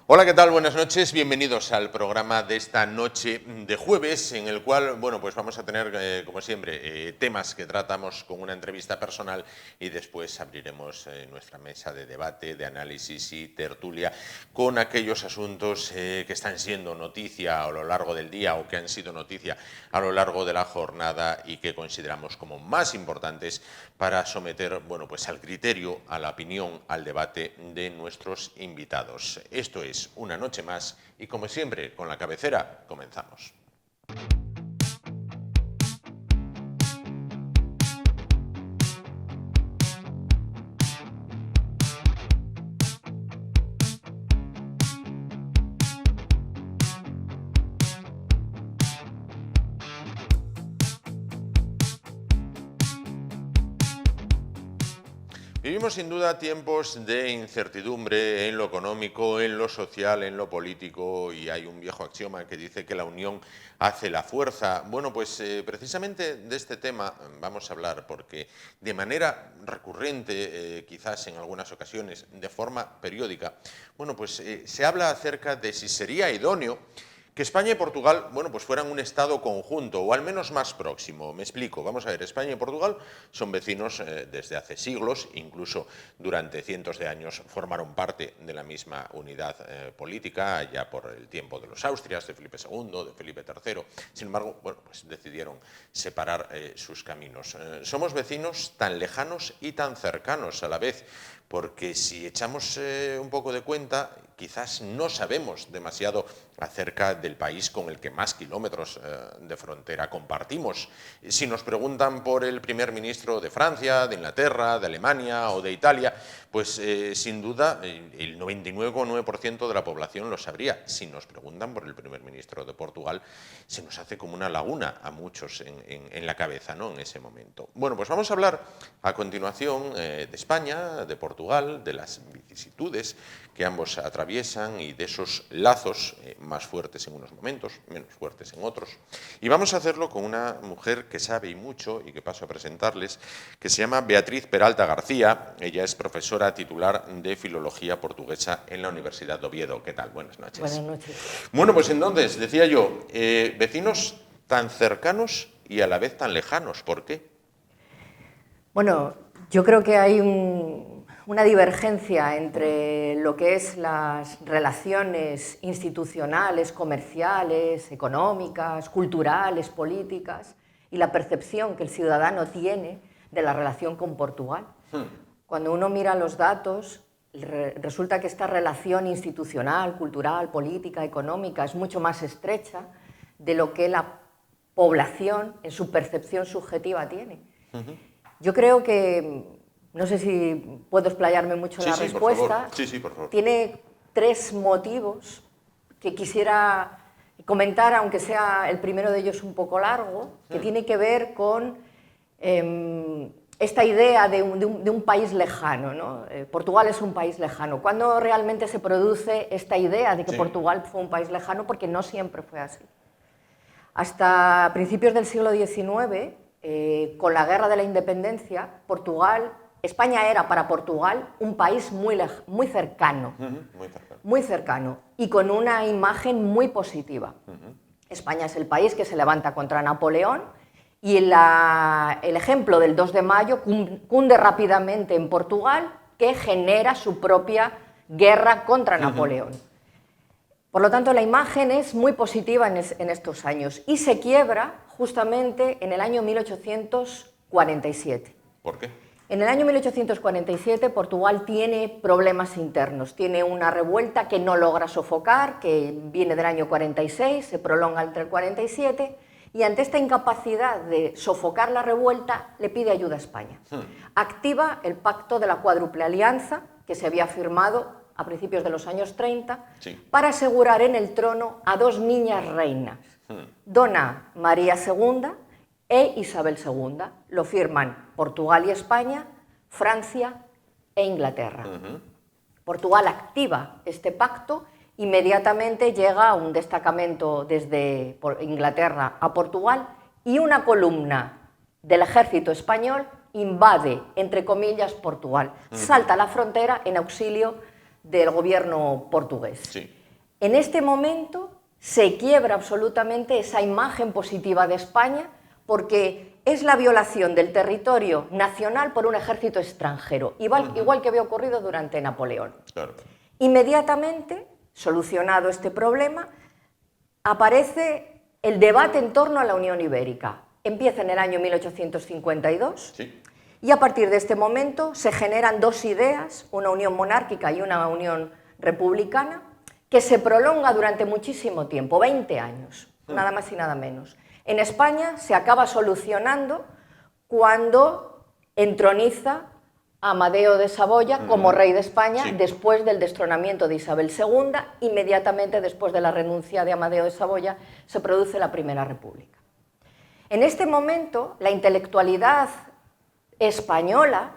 Hola, ¿qué tal? Buenas noches. Bienvenidos al programa de esta noche de jueves, en el cual, bueno, pues vamos a tener, como siempre, temas que tratamos con una entrevista personal y después abriremos nuestra mesa de debate, de análisis y tertulia con aquellos asuntos que están siendo noticia a lo largo del día o que han sido noticia a lo largo de la jornada y que consideramos como más importantes para someter, bueno, pues al criterio, a la opinión, al debate de nuestros invitados. Esto es Una noche más y, como siempre, con la cabecera comenzamos. Vivimos sin duda tiempos de incertidumbre en lo económico, en lo social, en lo político, y hay un viejo axioma que dice que la unión hace la fuerza. Bueno, pues precisamente de este tema vamos a hablar porque de manera recurrente, quizás en algunas ocasiones de forma periódica, bueno, pues se habla acerca de si sería idóneo que España y Portugal, bueno, pues fueran un Estado conjunto, o al menos más próximo. Me explico. Vamos a ver, España y Portugal son vecinos desde hace siglos, incluso durante cientos de años formaron parte de la misma unidad política, ya por el tiempo de los Austrias, de Felipe II, de Felipe III. Sin embargo, bueno, pues decidieron separar sus caminos. Somos vecinos tan lejanos y tan cercanos a la vez, porque si echamos un poco de cuenta, quizás no sabemos demasiado acerca del país con el que más kilómetros de frontera compartimos. Si nos preguntan por el primer ministro de Francia, de Inglaterra, de Alemania o de Italia, pues sin duda el 99,9% de la población lo sabría. Si nos preguntan por el primer ministro de Portugal, se nos hace como una laguna a muchos en la cabeza, ¿no?, en ese momento. Bueno, pues vamos a hablar a continuación de España, de Portugal, de las vicisitudes que ambos atraviesan y de esos lazos más fuertes en unos momentos, menos fuertes en otros. Y vamos a hacerlo con una mujer que sabe y mucho y que paso a presentarles, que se llama Beatriz Peralta García. Ella es profesora titular de Filología Portuguesa en la Universidad de Oviedo. ¿Qué tal? Buenas noches. Buenas noches. Bueno, pues entonces, decía yo, vecinos tan cercanos y a la vez tan lejanos. ¿Por qué? Bueno, yo creo que hay una divergencia entre lo que es las relaciones institucionales, comerciales, económicas, culturales, políticas y la percepción que el ciudadano tiene de la relación con Portugal. Cuando uno mira los datos, resulta que esta relación institucional, cultural, política, económica es mucho más estrecha de lo que la población en su percepción subjetiva tiene. Yo creo que, no sé si puedo explayarme mucho en la respuesta, por favor. Tiene tres motivos que quisiera comentar, aunque sea el primero de ellos un poco largo, que tiene que ver con esta idea de un país lejano, ¿no? Portugal es un país lejano. ¿Cuándo realmente se produce esta idea de que Portugal fue un país lejano? Porque no siempre fue así. Hasta principios del siglo XIX, con la Guerra de la Independencia, España era para Portugal un país muy cercano, muy cercano y con una imagen muy positiva. España es el país que se levanta contra Napoleón y el ejemplo del 2 de mayo cunde rápidamente en Portugal, que genera su propia guerra contra Napoleón. Por lo tanto, la imagen es muy positiva en estos años y se quiebra justamente en el año 1847. ¿Por qué? En el año 1847 Portugal tiene problemas internos, tiene una revuelta que no logra sofocar, que viene del año 46, se prolonga entre el 47, y ante esta incapacidad de sofocar la revuelta le pide ayuda a España. Activa el pacto de la Cuádruple Alianza, que se había firmado a principios de los años 30, para asegurar en el trono a dos niñas reinas, Dona María II e Isabel II. Lo firman Portugal y España, Francia e Inglaterra. Portugal activa este pacto, inmediatamente llega un destacamento desde Inglaterra a Portugal y una columna del ejército español invade, entre comillas, Portugal. Salta la frontera en auxilio del gobierno portugués. En este momento se quiebra absolutamente esa imagen positiva de España porque es la violación del territorio nacional por un ejército extranjero, igual que había ocurrido durante Napoleón. Claro. Inmediatamente, solucionado este problema, aparece el debate en torno a la Unión Ibérica. Empieza en el año 1852 Sí. y a partir de este momento se generan dos ideas, una unión monárquica y una unión republicana, que se prolonga durante muchísimo tiempo, 20 años, nada más y nada menos. En España se acaba solucionando cuando entroniza a Amadeo de Saboya como rey de España, Sí. después del destronamiento de Isabel II. Inmediatamente después de la renuncia de Amadeo de Saboya se produce la Primera República. En este momento, la intelectualidad española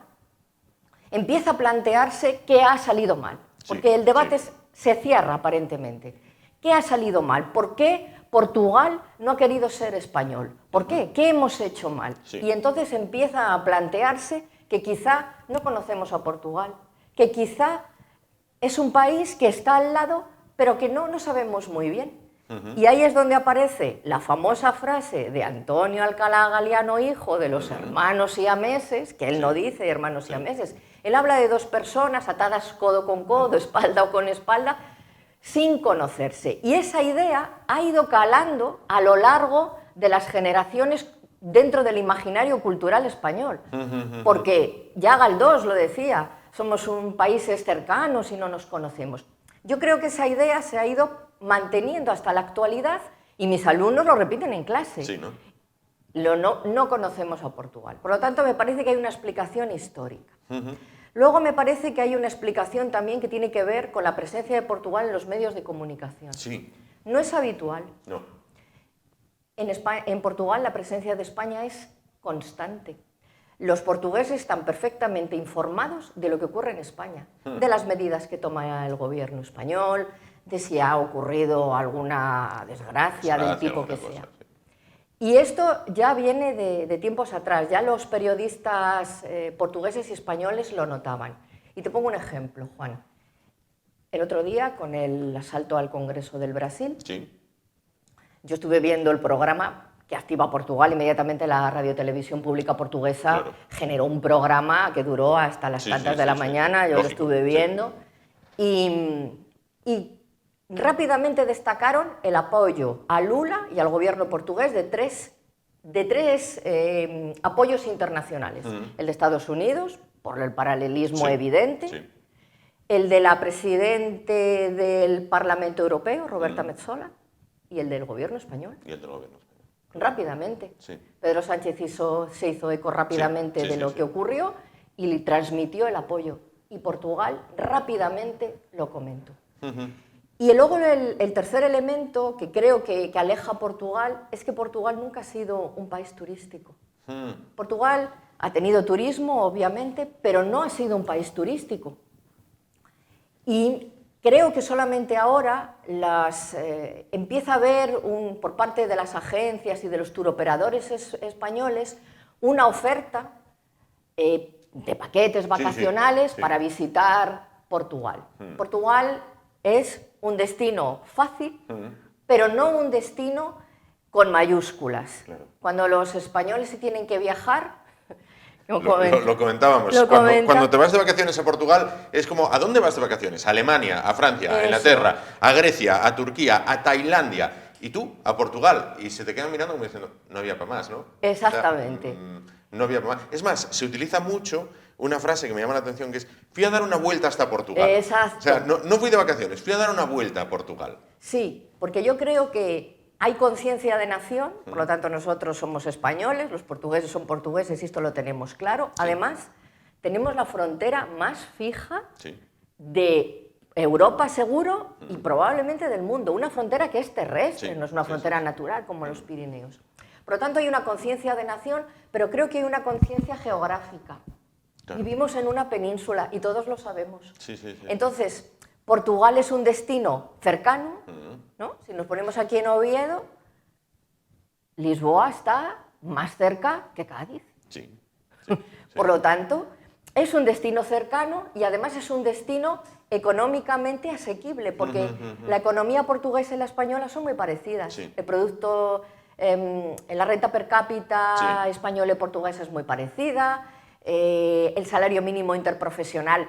empieza a plantearse qué ha salido mal, porque el debate se cierra aparentemente. ¿Qué ha salido mal? ¿Por qué Portugal no ha querido ser español? ¿Por qué? ¿Qué hemos hecho mal? Sí. Y entonces empieza a plantearse que quizá no conocemos a Portugal, que quizá es un país que está al lado, pero que no sabemos muy bien. Y ahí es donde aparece la famosa frase de Antonio Alcalá Galiano, hijo de los hermanos siameses, que él no dice hermanos siameses, él habla de dos personas atadas codo con codo, espalda o con espalda, sin conocerse. Y esa idea ha ido calando a lo largo de las generaciones dentro del imaginario cultural español. Porque ya Galdós lo decía, somos un países cercanos y no nos conocemos. Yo creo que esa idea se ha ido manteniendo hasta la actualidad y mis alumnos lo repiten en clase. Sí, ¿no? No conocemos a Portugal. Por lo tanto, me parece que hay una explicación histórica. Luego me parece que hay una explicación también que tiene que ver con la presencia de Portugal en los medios de comunicación. Sí. No es habitual. No. En Portugal la presencia de España es constante. Los portugueses están perfectamente informados de lo que ocurre en España, de las medidas que toma el gobierno español, de si ha ocurrido alguna desgracia del tipo que sea. Cosa, sí. Y esto ya viene de tiempos atrás, ya los periodistas portugueses y españoles lo notaban. Y te pongo un ejemplo, Juan. El otro día, con el asalto al Congreso del Brasil, Sí. yo estuve viendo el programa que activa Portugal. Inmediatamente la radiotelevisión pública portuguesa generó un programa que duró hasta las tantas de la mañana, yo lo estuve viendo, y rápidamente destacaron el apoyo a Lula y al gobierno portugués de tres apoyos internacionales. El de Estados Unidos, por el paralelismo evidente, el de la presidente del Parlamento Europeo, Roberta Metsola, y el del gobierno español. Y el del gobierno español. Rápidamente. Sí. Pedro Sánchez se hizo eco rápidamente de lo que ocurrió y le transmitió el apoyo. Y Portugal rápidamente lo comentó. Y luego el tercer elemento que creo que aleja a Portugal es que Portugal nunca ha sido un país turístico. Portugal ha tenido turismo, obviamente, pero no ha sido un país turístico. Y creo que solamente ahora empieza a haber, por parte de las agencias y de los turoperadores españoles, una oferta de paquetes vacacionales para visitar Portugal. Portugal es un destino fácil, pero no un destino con mayúsculas. Claro. Cuando los españoles se tienen que viajar... Lo comentábamos. Cuando te vas de vacaciones a Portugal, es como, ¿a dónde vas de vacaciones? A Alemania, a Francia, a Inglaterra, a Grecia, a Turquía, a Tailandia. Y tú, a Portugal. Y se te quedan mirando como diciendo, no había para más, ¿no? Exactamente. O sea, no había para más. Es más, se utiliza mucho una frase que me llama la atención, que es, fui a dar una vuelta hasta Portugal. Exacto. O sea, no fui de vacaciones, fui a dar una vuelta a Portugal. Sí, porque yo creo que hay conciencia de nación, por lo tanto nosotros somos españoles, los portugueses son portugueses y esto lo tenemos claro. Además, tenemos la frontera más fija de Europa seguro y probablemente del mundo. Una frontera que es terrestre, no es una frontera natural como los Pirineos. Por lo tanto, hay una conciencia de nación, pero creo que hay una conciencia geográfica. Claro. Vivimos en una península y todos lo sabemos. Entonces, Portugal es un destino cercano, ¿no? Si nos ponemos aquí en Oviedo, Lisboa está más cerca que Cádiz. Por lo tanto, es un destino cercano y además es un destino económicamente asequible, porque la economía portuguesa y la española son muy parecidas. Sí. El producto, la renta per cápita Sí. española y portuguesa es muy parecida, el salario mínimo interprofesional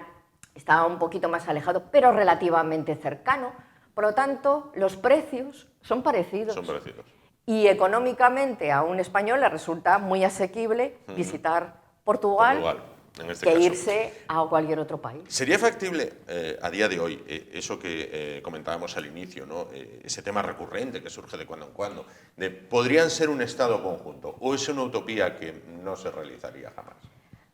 está un poquito más alejado, pero relativamente cercano. Por lo tanto, los precios son parecidos. Son parecidos. Y económicamente a un español le resulta muy asequible visitar Portugal, en este que caso. irse a cualquier otro país. ¿Sería factible a día de hoy eso que comentábamos al inicio, ¿no? Ese tema recurrente que surge de cuando en cuando, de podrían ser un Estado conjunto, o es una utopía que no se realizaría jamás?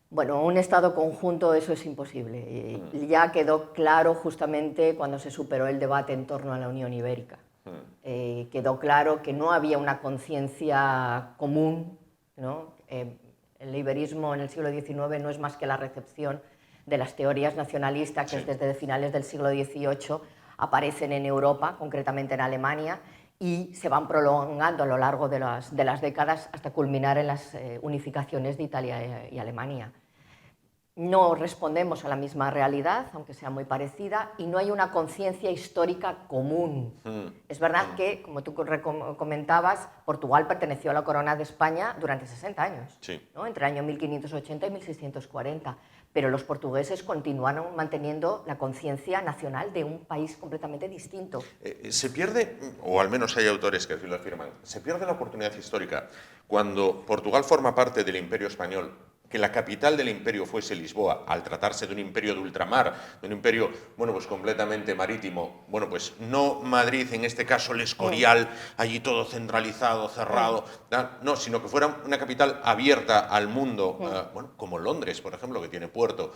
Bueno, un Estado conjunto, eso es imposible. Ya quedó claro justamente cuando se superó el debate en torno a la Unión Ibérica. Quedó claro que no había una conciencia común, ¿no? El iberismo en el siglo XIX no es más que la recepción de las teorías nacionalistas que desde finales del siglo XVIII aparecen en Europa, concretamente en Alemania, y se van prolongando a lo largo de las décadas hasta culminar en las unificaciones de Italia y Alemania. No respondemos a la misma realidad, aunque sea muy parecida, y no hay una conciencia histórica común. Es verdad que, como tú comentabas, Portugal perteneció a la corona de España durante 60 años, Sí. ¿no? Entre el año 1580 y 1640, pero los portugueses continuaron manteniendo la conciencia nacional de un país completamente distinto. Se pierde, o al menos hay autores que así lo afirman, se pierde la oportunidad histórica cuando Portugal forma parte del Imperio Español, que la capital del imperio fuese Lisboa, al tratarse de un imperio de ultramar, de un imperio, bueno, pues completamente marítimo. Bueno, pues no Madrid, en este caso el Escorial, allí todo centralizado, cerrado, no, sino que fuera una capital abierta al mundo, bueno, como Londres, por ejemplo, que tiene puerto.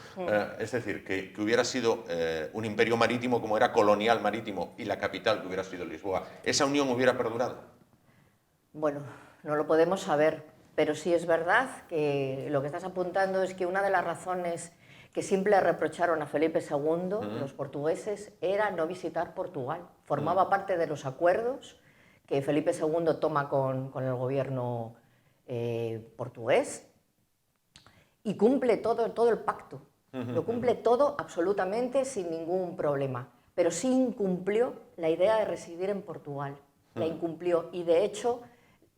Es decir, que hubiera sido un imperio marítimo como era colonial marítimo y la capital que hubiera sido Lisboa. ¿Esa unión hubiera perdurado? Bueno, no lo podemos saber. Pero sí es verdad que lo que estás apuntando es que una de las razones que siempre le reprocharon a Felipe II, los portugueses, era no visitar Portugal. Formaba parte de los acuerdos que Felipe II toma con el gobierno portugués y cumple todo el pacto. Lo cumple todo absolutamente sin ningún problema. Pero sí incumplió la idea de residir en Portugal. La incumplió y, de hecho,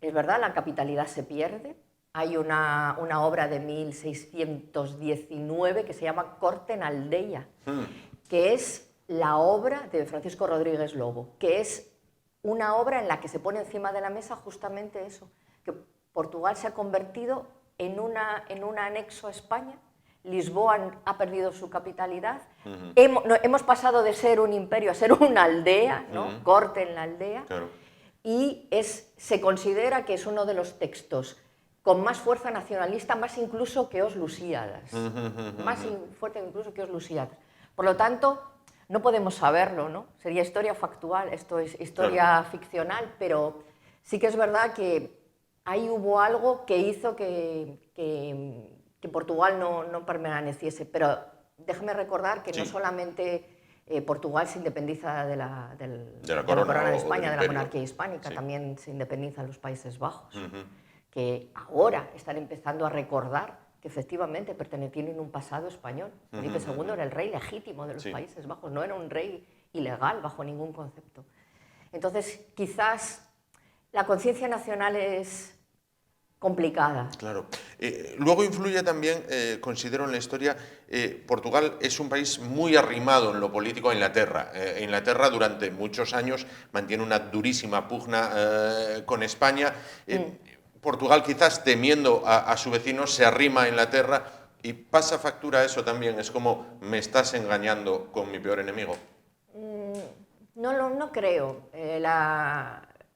es verdad, la capitalidad se pierde. Hay una obra de 1619 que se llama Corte en Aldeia, que es la obra de Francisco Rodríguez Lobo, que es una obra en la que se pone encima de la mesa justamente eso, que Portugal se ha convertido en un anexo a España. Lisboa ha perdido su capitalidad. Hemos pasado de ser un imperio a ser una aldea, ¿no? Corte en la aldea. Claro. Y se considera que es uno de los textos con más fuerza nacionalista, más incluso que Os Lusíadas. Más fuerte incluso que Os Lusíadas. Por lo tanto, no podemos saberlo, ¿no? Sería historia factual, esto es historia ficcional, pero sí que es verdad que ahí hubo algo que hizo que Portugal no permaneciese. Pero déjame recordar que no solamente Portugal se independiza de la corona de España, de la monarquía hispánica, también se independizan los Países Bajos, que ahora están empezando a recordar que efectivamente tienen un pasado español. Felipe II era el rey legítimo de los Países Bajos, no era un rey ilegal bajo ningún concepto. Entonces, quizás la conciencia nacional es complicada. Claro. Luego influye también, considero en la historia, Portugal es un país muy arrimado en lo político a Inglaterra. Inglaterra durante muchos años mantiene una durísima pugna con España. Portugal, quizás temiendo a su vecino, se arrima a Inglaterra y pasa factura eso también. Es como, me estás engañando con mi peor enemigo. No creo.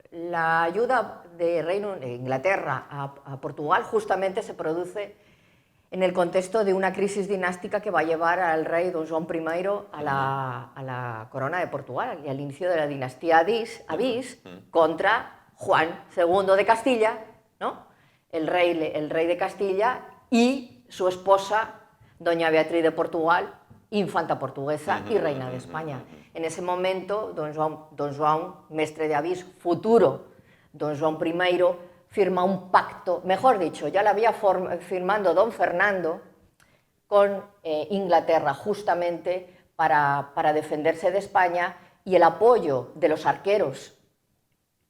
La ayuda de Inglaterra a Portugal justamente se produce en el contexto de una crisis dinástica que va a llevar al rey don João I a la corona de Portugal y al inicio de la dinastía Avís contra Juan II de Castilla, ¿no? el rey de Castilla y su esposa, doña Beatriz de Portugal, infanta portuguesa y reina de España. En ese momento, don João, mestre de Avís, futuro don João I, firma un pacto, mejor dicho, ya lo había firmado don Fernando, con Inglaterra justamente para defenderse de España, y el apoyo de los arqueros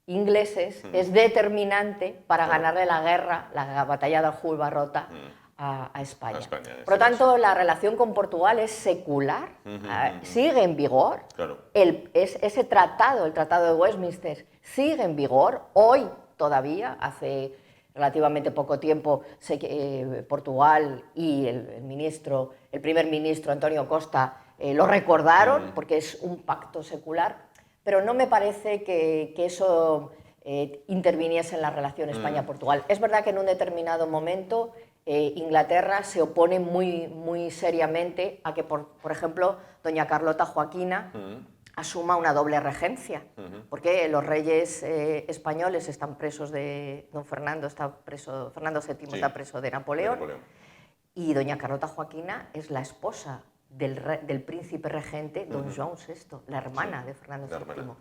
ingleses es determinante para ganarle la guerra, la batalla de Aljubarrota a España. Por lo tanto, la relación con Portugal es secular, sigue en vigor. Claro. Ese tratado, el Tratado de Westminster, sigue en vigor hoy todavía. Hace relativamente poco tiempo Portugal y el primer ministro Antonio Costa lo recordaron, porque es un pacto secular, pero no me parece que eso interviniese en la relación España-Portugal. Es verdad que en un determinado momento Inglaterra se opone muy seriamente a que, por ejemplo, doña Carlota Joaquina asuma una doble regencia, porque los reyes españoles están presos don Fernando VII está preso de Napoleón, y doña Carlota Joaquina es la esposa del príncipe regente don Joan VI, la hermana de Fernando VII.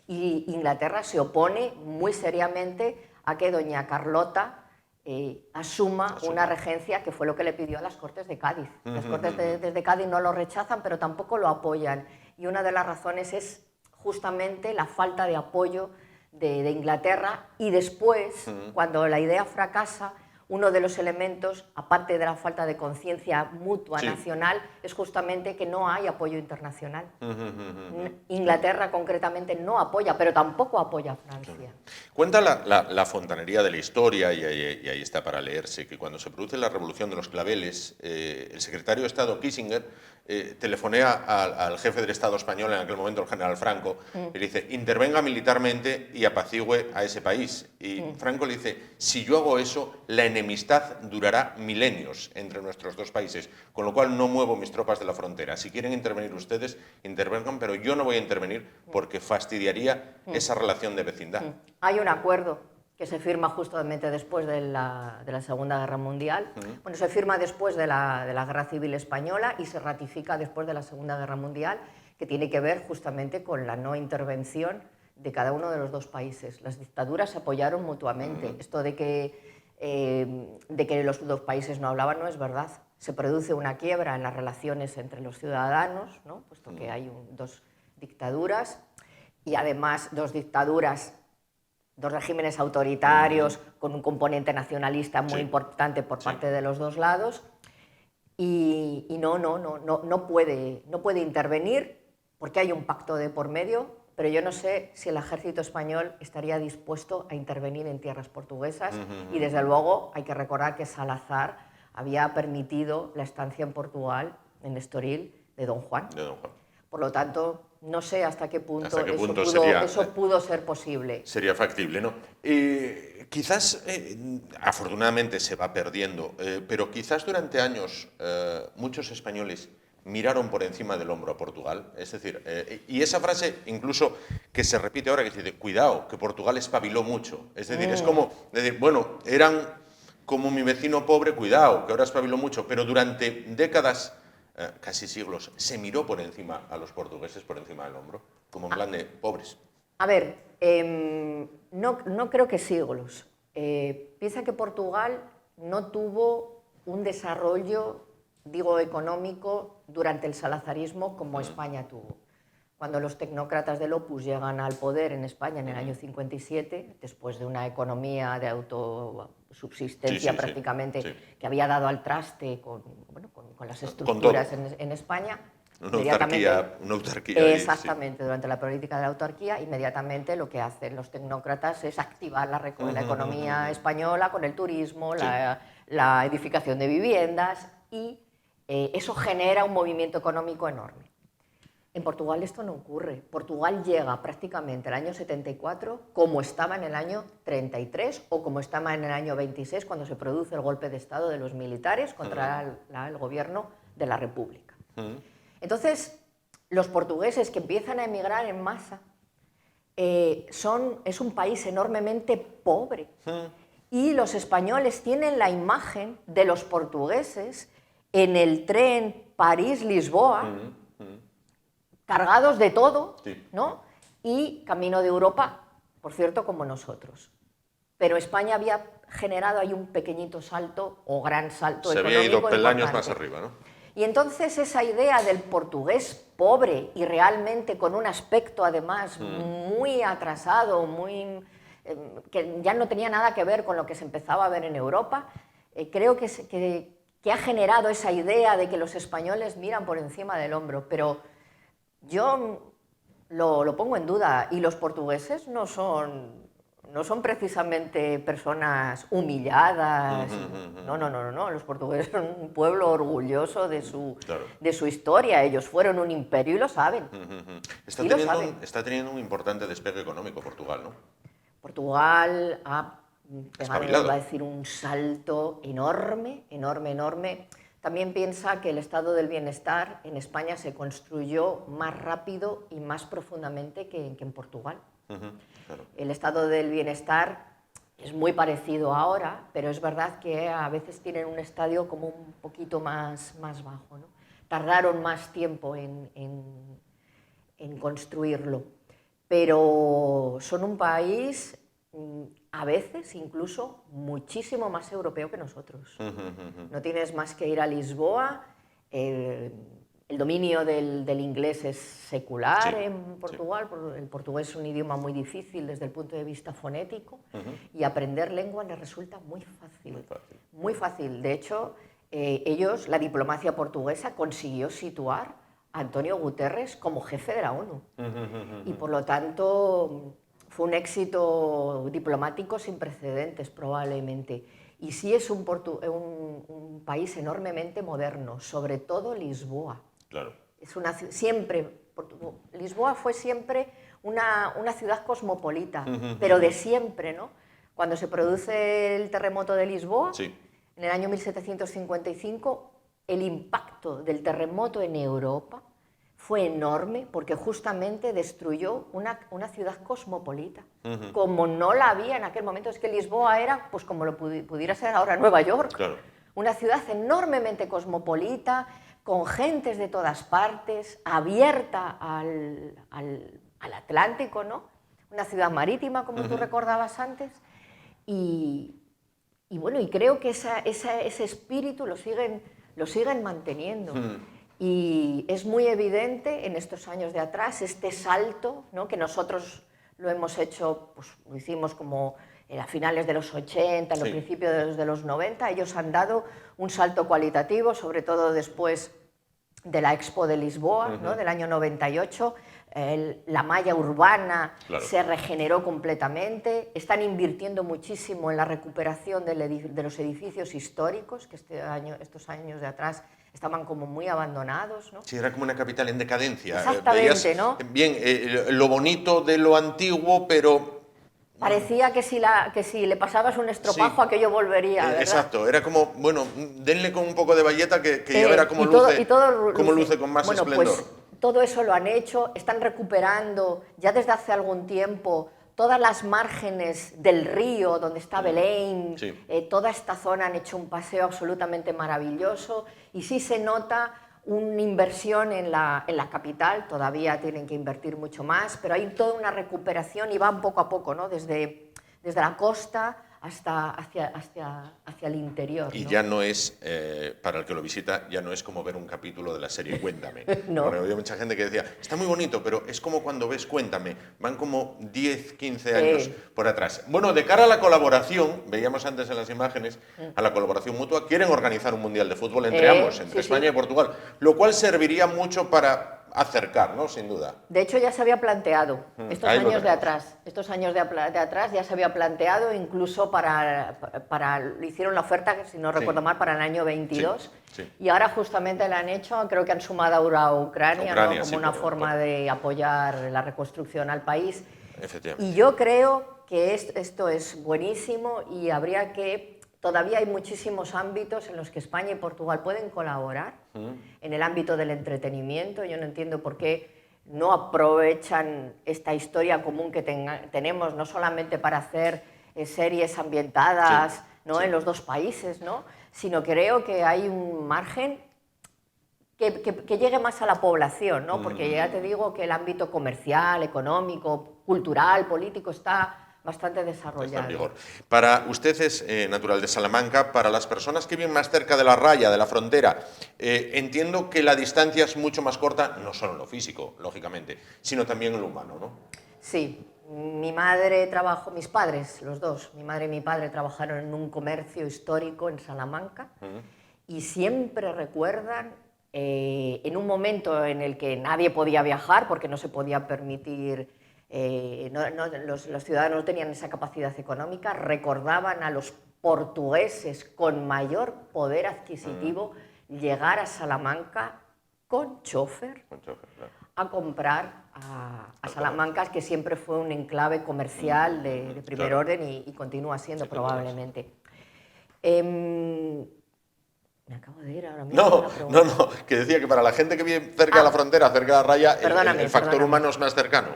Y Inglaterra se opone muy seriamente a que doña Carlota asuma una regencia, que fue lo que le pidió a las Cortes de Cádiz. Las Cortes de Cádiz no lo rechazan, pero tampoco lo apoyan. Y una de las razones es justamente la falta de apoyo de Inglaterra. Y después, cuando la idea fracasa, uno de los elementos, aparte de la falta de conciencia mutua nacional, es justamente que no hay apoyo internacional. Inglaterra concretamente no apoya, pero tampoco apoya a Francia. Cuenta la fontanería de la historia, y ahí está para leerse, que cuando se produce la Revolución de los Claveles, el secretario de Estado Kissinger telefonea al jefe del Estado español, en aquel momento el general Franco, y le dice: intervenga militarmente y apacigüe a ese país. Y Franco le dice: si yo hago eso, la enemistad durará milenios entre nuestros dos países, con lo cual no muevo mis tropas de la frontera. Si quieren intervenir ustedes, intervengan, pero yo no voy a intervenir porque fastidiaría esa relación de vecindad. Hay un acuerdo que se firma justamente después de la Segunda Guerra Mundial. Bueno, se firma después de la Guerra Civil Española y se ratifica después de la Segunda Guerra Mundial, que tiene que ver justamente con la no intervención de cada uno de los dos países. Las dictaduras se apoyaron mutuamente. Esto de que los dos países no hablaban no es verdad. Se produce una quiebra en las relaciones entre los ciudadanos, ¿no? Puesto que hay dos dictaduras, y además dos regímenes autoritarios con un componente nacionalista muy importante por parte de los dos lados, y no puede intervenir porque hay un pacto de por medio, pero yo no sé si el ejército español estaría dispuesto a intervenir en tierras portuguesas, y desde luego hay que recordar que Salazar había permitido la estancia en Portugal, en Estoril, de don Juan. Por lo tanto, no sé hasta qué punto, eso pudo ser posible. Sería factible, ¿no? Quizás, afortunadamente se va perdiendo, pero quizás durante años muchos españoles miraron por encima del hombro a Portugal. Es decir, y esa frase incluso que se repite ahora, que se dice: cuidado, que Portugal espabiló mucho. Es decir, es como decir, bueno, eran como mi vecino pobre, cuidado, que ahora espabiló mucho, pero durante décadas, casi siglos, se miró por encima a los portugueses, por encima del hombro, como en plan de pobres. A ver, no creo que siglos. Piensa que Portugal no tuvo un desarrollo, digo, económico durante el salazarismo como España tuvo. Cuando los tecnócratas del Opus llegan al poder en España en el año 57, después de una economía de autosubsistencia prácticamente que había dado al traste con las estructuras en España, una autarquía. Exactamente, durante la política de la autarquía, inmediatamente lo que hacen los tecnócratas es activar la economía española con el turismo, la edificación de viviendas, y eso genera un movimiento económico enorme. En Portugal esto no ocurre. Portugal llega prácticamente al año 74 como estaba en el año 33 o como estaba en el año 26 cuando se produce el golpe de Estado de los militares contra el gobierno de la República. Entonces, los portugueses que empiezan a emigrar en masa es un país enormemente pobre, y los españoles tienen la imagen de los portugueses en el tren París-Lisboa, cargados de todo, ¿no? Y camino de Europa, por cierto, como nosotros. Pero España había generado ahí un pequeñito salto, o gran salto económico. Se había ido peldaños más arriba, ¿no? Y entonces esa idea del portugués pobre y realmente con un aspecto además muy atrasado, que ya no tenía nada que ver con lo que se empezaba a ver en Europa, creo que ha generado esa idea de que los españoles miran por encima del hombro, pero yo lo pongo en duda, y los portugueses no son precisamente personas humilladas. No, los portugueses son un pueblo orgulloso de su historia, ellos fueron un imperio y lo saben. Está teniendo un importante despegue económico Portugal, ¿no? Portugal ha pegado, Espabilado. iba a decir, un salto enorme. También piensa que el estado del bienestar en España se construyó más rápido y más profundamente que en Portugal. Claro. El estado del bienestar es muy parecido ahora, pero es verdad que a veces tienen un estadio como un poquito más bajo, ¿no? Tardaron más tiempo en construirlo, pero son un país a veces incluso muchísimo más europeo que nosotros. No tienes más que ir a Lisboa. El dominio del inglés es secular en Portugal. El portugués es un idioma muy difícil desde el punto de vista fonético, y aprender lengua les resulta muy fácil. Muy fácil. De hecho, la diplomacia portuguesa consiguió situar a Antonio Guterres como jefe de la ONU. Y por lo tanto fue un éxito diplomático sin precedentes probablemente. Y sí es un país enormemente moderno, sobre todo Lisboa. Claro. Lisboa fue siempre una ciudad cosmopolita, pero de siempre, ¿no? Cuando se produce el terremoto de Lisboa, en el año 1755, el impacto del terremoto en Europa fue enorme porque justamente destruyó una ciudad cosmopolita, como no la había en aquel momento. Es que Lisboa era, pues como lo pudiera ser ahora Nueva York, claro. Una ciudad enormemente cosmopolita, con gentes de todas partes, abierta al Atlántico, ¿no? Una ciudad marítima, como tú recordabas antes, y bueno, y creo que ese espíritu lo siguen manteniendo. Y es muy evidente en estos años de atrás este salto, ¿no? Que nosotros lo hemos hecho, pues lo hicimos como a finales de los 80, en los principios de los 90, ellos han dado un salto cualitativo, sobre todo después de la Expo de Lisboa, ¿no? Del año 98, la malla urbana se regeneró completamente, están invirtiendo muchísimo en la recuperación de los edificios históricos, que estos años de atrás estaban como muy abandonados, ¿no? Sí, era como una capital en decadencia. Exactamente, ¿no? Bien, lo bonito de lo antiguo, pero parecía que si le pasabas un estropajo aquello volvería, ¿verdad? Exacto, era como, bueno, denle con un poco de bayeta que ya verá cómo luce con más esplendor. Pues todo eso lo han hecho, están recuperando ya desde hace algún tiempo todas las márgenes del río donde está Belém, toda esta zona han hecho un paseo absolutamente maravilloso, y sí se nota una inversión en la capital. Todavía tienen que invertir mucho más, pero hay toda una recuperación y van poco a poco, ¿no? Desde la costa hacia el interior, ¿no? Y ya no es, para el que lo visita, ya no es como ver un capítulo de la serie Cuéntame. No. Bueno, había mucha gente que decía, está muy bonito, pero es como cuando ves Cuéntame, van como 10, 15 años por atrás. Bueno, de cara a la colaboración, veíamos antes en las imágenes, a la colaboración mutua, quieren organizar un mundial de fútbol entre ambos, entre España y Portugal, lo cual serviría mucho para acercar, ¿no? Sin duda. De hecho, ya se había planteado, estos años de atrás ya se había planteado, incluso le hicieron la oferta, si no recuerdo mal, para el año 22, y ahora justamente la han hecho, creo que han sumado a Ucrania, ¿no? Como una forma de apoyar la reconstrucción al país. Efectivamente. Y yo creo que esto es buenísimo, y habría que... Todavía hay muchísimos ámbitos en los que España y Portugal pueden colaborar. En el ámbito del entretenimiento, yo no entiendo por qué no aprovechan esta historia común que tenemos, no solamente para hacer series ambientadas, ¿no? En los dos países, ¿no? Sino creo que hay un margen que llegue más a la población, ¿no? Porque ya te digo que el ámbito comercial, económico, cultural, político está bastante desarrollado. Está en vigor. Para usted es natural de Salamanca, para las personas que viven más cerca de la raya, de la frontera, entiendo que la distancia es mucho más corta, no solo en lo físico, lógicamente, sino también en lo humano, ¿no? Sí, mi madre trabajó, mis padres, los dos, mi madre y mi padre trabajaron en un comercio histórico en Salamanca y siempre recuerdan en un momento en el que nadie podía viajar porque no se podía permitir, los ciudadanos no tenían esa capacidad económica, recordaban a los portugueses con mayor poder adquisitivo llegar a Salamanca con chofer, Claro. a comprar a Salamanca, que siempre fue un enclave comercial de primer orden y continúa siendo probablemente. Me acabo de ir ahora mismo. No, que decía que para la gente que vive cerca de la frontera, cerca de la raya, el factor humano es más cercano.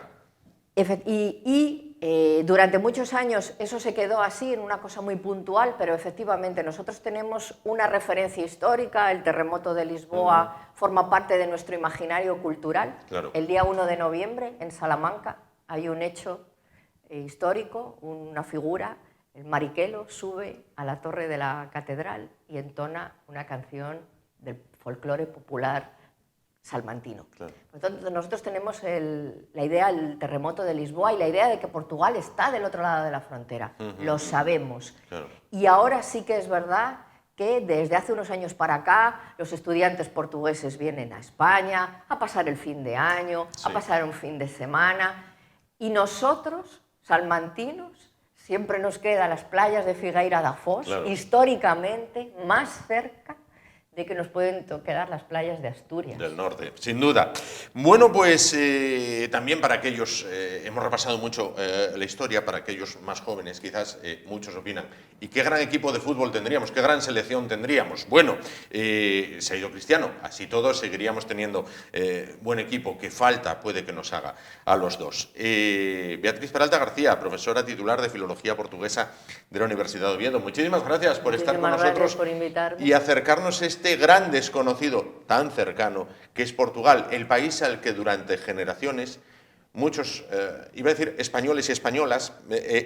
Durante muchos años eso se quedó así, en una cosa muy puntual, pero efectivamente nosotros tenemos una referencia histórica, el terremoto de Lisboa forma parte de nuestro imaginario cultural. Claro. El día 1 de noviembre en Salamanca hay un hecho histórico, una figura, el Mariquelo sube a la torre de la catedral y entona una canción del folclore popular salmantino. Claro. Entonces, nosotros tenemos la idea del terremoto de Lisboa y la idea de que Portugal está del otro lado de la frontera. Lo sabemos. Claro. Y ahora sí que es verdad que desde hace unos años para acá los estudiantes portugueses vienen a España a pasar el fin de año, a pasar un fin de semana, y nosotros, salmantinos, siempre nos quedan las playas de Figueira da Foz, históricamente más cerca de que nos pueden quedar las playas de Asturias. Del norte, sin duda. Bueno, pues también para aquellos, hemos repasado mucho la historia, para aquellos más jóvenes quizás, muchos opinan, ¿y qué gran equipo de fútbol tendríamos? ¿Qué gran selección tendríamos? Bueno, se ha ido Cristiano, así todos seguiríamos teniendo buen equipo, que falta puede que nos haga a los dos. Beatriz Peralta García, profesora titular de Filología Portuguesa de la Universidad de Oviedo, muchísimas gracias por estar con nosotros, gracias por invitarme, y acercarnos este gran desconocido tan cercano que es Portugal, el país al que durante generaciones muchos, iba a decir españoles y españolas,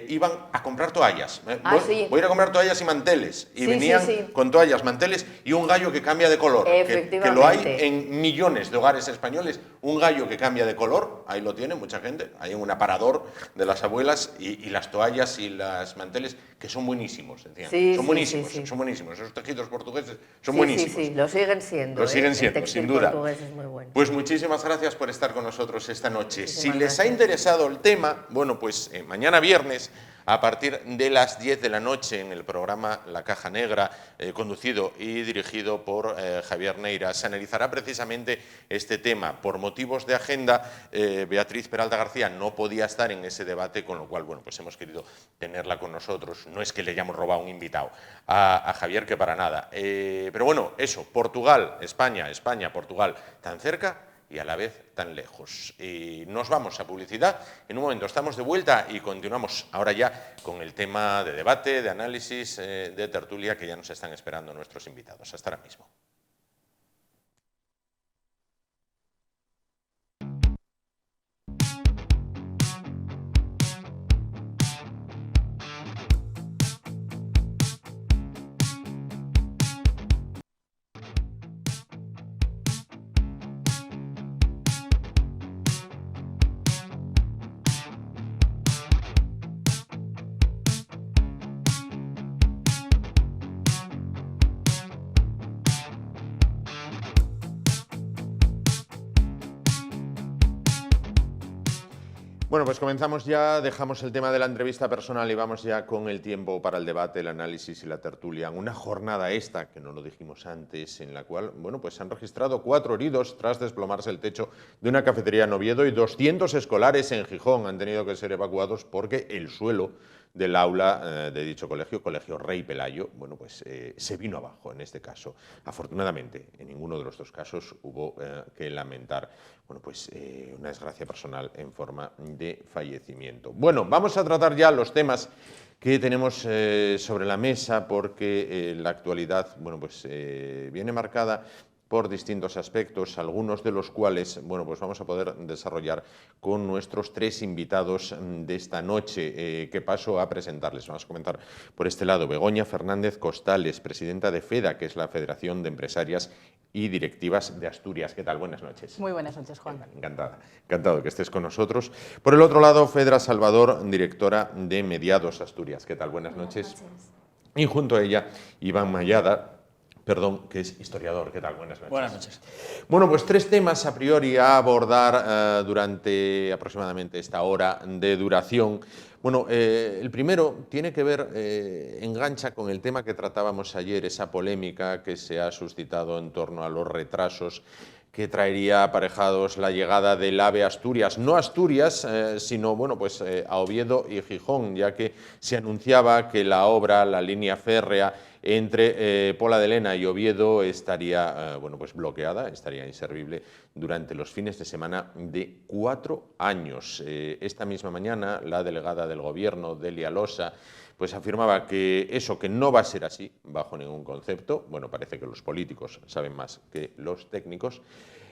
iban a comprar toallas. Voy a ir a comprar toallas y manteles. Y venían con toallas, manteles y un gallo que cambia de color. Que lo hay en millones de hogares españoles. Un gallo que cambia de color, ahí lo tiene mucha gente. Hay un aparador de las abuelas y las toallas y las manteles que son buenísimos. Son buenísimos. Esos tejidos portugueses son buenísimos. Sí, lo siguen siendo. Lo siguen siendo, sin duda. Portugués es muy bueno. Pues muchísimas gracias por estar con nosotros esta noche. Si les ha interesado el tema, bueno, pues mañana viernes, a partir de las 10 de la noche, en el programa La Caja Negra, conducido y dirigido por Javier Neira, se analizará precisamente este tema. Por motivos de agenda, Beatriz Peralta García no podía estar en ese debate, con lo cual, bueno, pues hemos querido tenerla con nosotros. No es que le hayamos robado un invitado a Javier, que para nada. Pero bueno, eso, Portugal, España, Portugal, tan cerca y a la vez tan lejos. Y nos vamos a publicidad. En un momento estamos de vuelta y continuamos ahora ya con el tema de debate, de análisis, de tertulia, que ya nos están esperando nuestros invitados. Hasta ahora mismo. Bueno, pues comenzamos ya, dejamos el tema de la entrevista personal y vamos ya con el tiempo para el debate, el análisis y la tertulia. Una jornada esta, que no lo dijimos antes, en la cual, bueno, pues se han registrado 4 heridos tras desplomarse el techo de una cafetería en Oviedo, y 200 escolares en Gijón han tenido que ser evacuados porque el suelo del aula de dicho colegio, Colegio Rey Pelayo, bueno, pues se vino abajo en este caso. Afortunadamente, en ninguno de los dos casos hubo que lamentar, bueno, pues una desgracia personal en forma de fallecimiento. Bueno, vamos a tratar ya los temas que tenemos sobre la mesa, porque la actualidad, bueno, pues viene marcada por distintos aspectos, algunos de los cuales, bueno, pues vamos a poder desarrollar con nuestros tres invitados de esta noche, que paso a presentarles. Vamos a comentar por este lado Begoña Fernández Costales, presidenta de FEDA, que es la Federación de Empresarias y Directivas de Asturias. ¿Qué tal? Buenas noches. Muy buenas noches, Juan. Encantado que estés con nosotros. Por el otro lado, Fedra Salvador, directora de Mediados Asturias. ¿Qué tal? Buenas noches. Y junto a ella, Iván Mayada, que es historiador. ¿Qué tal? Buenas noches. Buenas noches. Bueno, pues tres temas a priori a abordar durante aproximadamente esta hora de duración. Bueno, el primero tiene que ver, engancha con el tema que tratábamos ayer, esa polémica que se ha suscitado en torno a los retrasos que traería aparejados la llegada del AVE a Asturias. No a Asturias, sino bueno, pues, a Oviedo y Gijón, ya que se anunciaba que la obra, la línea férrea entre Pola de Lena y Oviedo estaría bueno, pues bloqueada, estaría inservible durante los fines de semana de 4 años. Esta misma mañana, la delegada del Gobierno, Delia Losa, pues afirmaba que eso, que no va a ser así, bajo ningún concepto. Bueno, parece que los políticos saben más que los técnicos.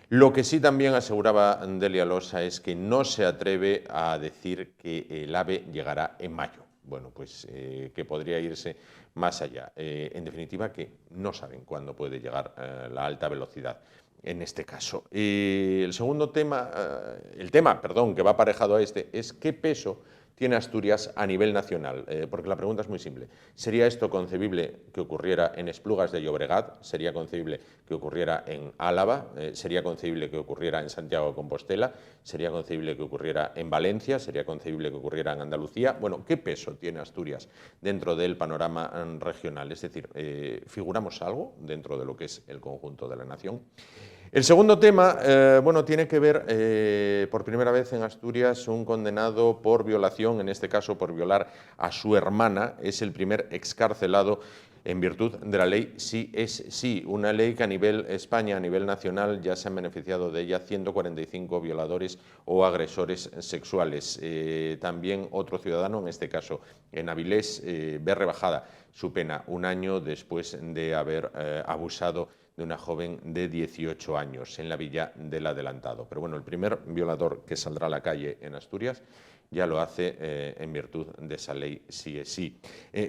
Lo que sí también aseguraba Delia Losa es que no se atreve a decir que el AVE llegará en mayo. Bueno, pues que podría irse más allá. En definitiva, que no saben cuándo puede llegar la alta velocidad en este caso. El segundo tema, que va aparejado a este, es qué peso tiene Asturias a nivel nacional, porque la pregunta es muy simple. ¿Sería esto concebible que ocurriera en Esplugas de Llobregat? ¿Sería concebible que ocurriera en Álava? ¿Sería concebible que ocurriera en Santiago de Compostela? ¿Sería concebible que ocurriera en Valencia? ¿Sería concebible que ocurriera en Andalucía? Bueno, ¿qué peso tiene Asturias dentro del panorama regional? Es decir, ¿figuramos algo dentro de lo que es el conjunto de la nación? El segundo tema, bueno, tiene que ver, por primera vez en Asturias, un condenado por violación, en este caso por violar a su hermana. Es el primer excarcelado en virtud de la ley Sí es Sí, una ley que a nivel España, a nivel nacional, ya se han beneficiado de ella 145 violadores o agresores sexuales. También otro ciudadano, en este caso en Avilés, ve rebajada su pena 1 año después de haber abusado de una joven de 18 años en la Villa del Adelantado. Pero bueno, el primer violador que saldrá a la calle en Asturias ya lo hace en virtud de esa ley Sí es Sí.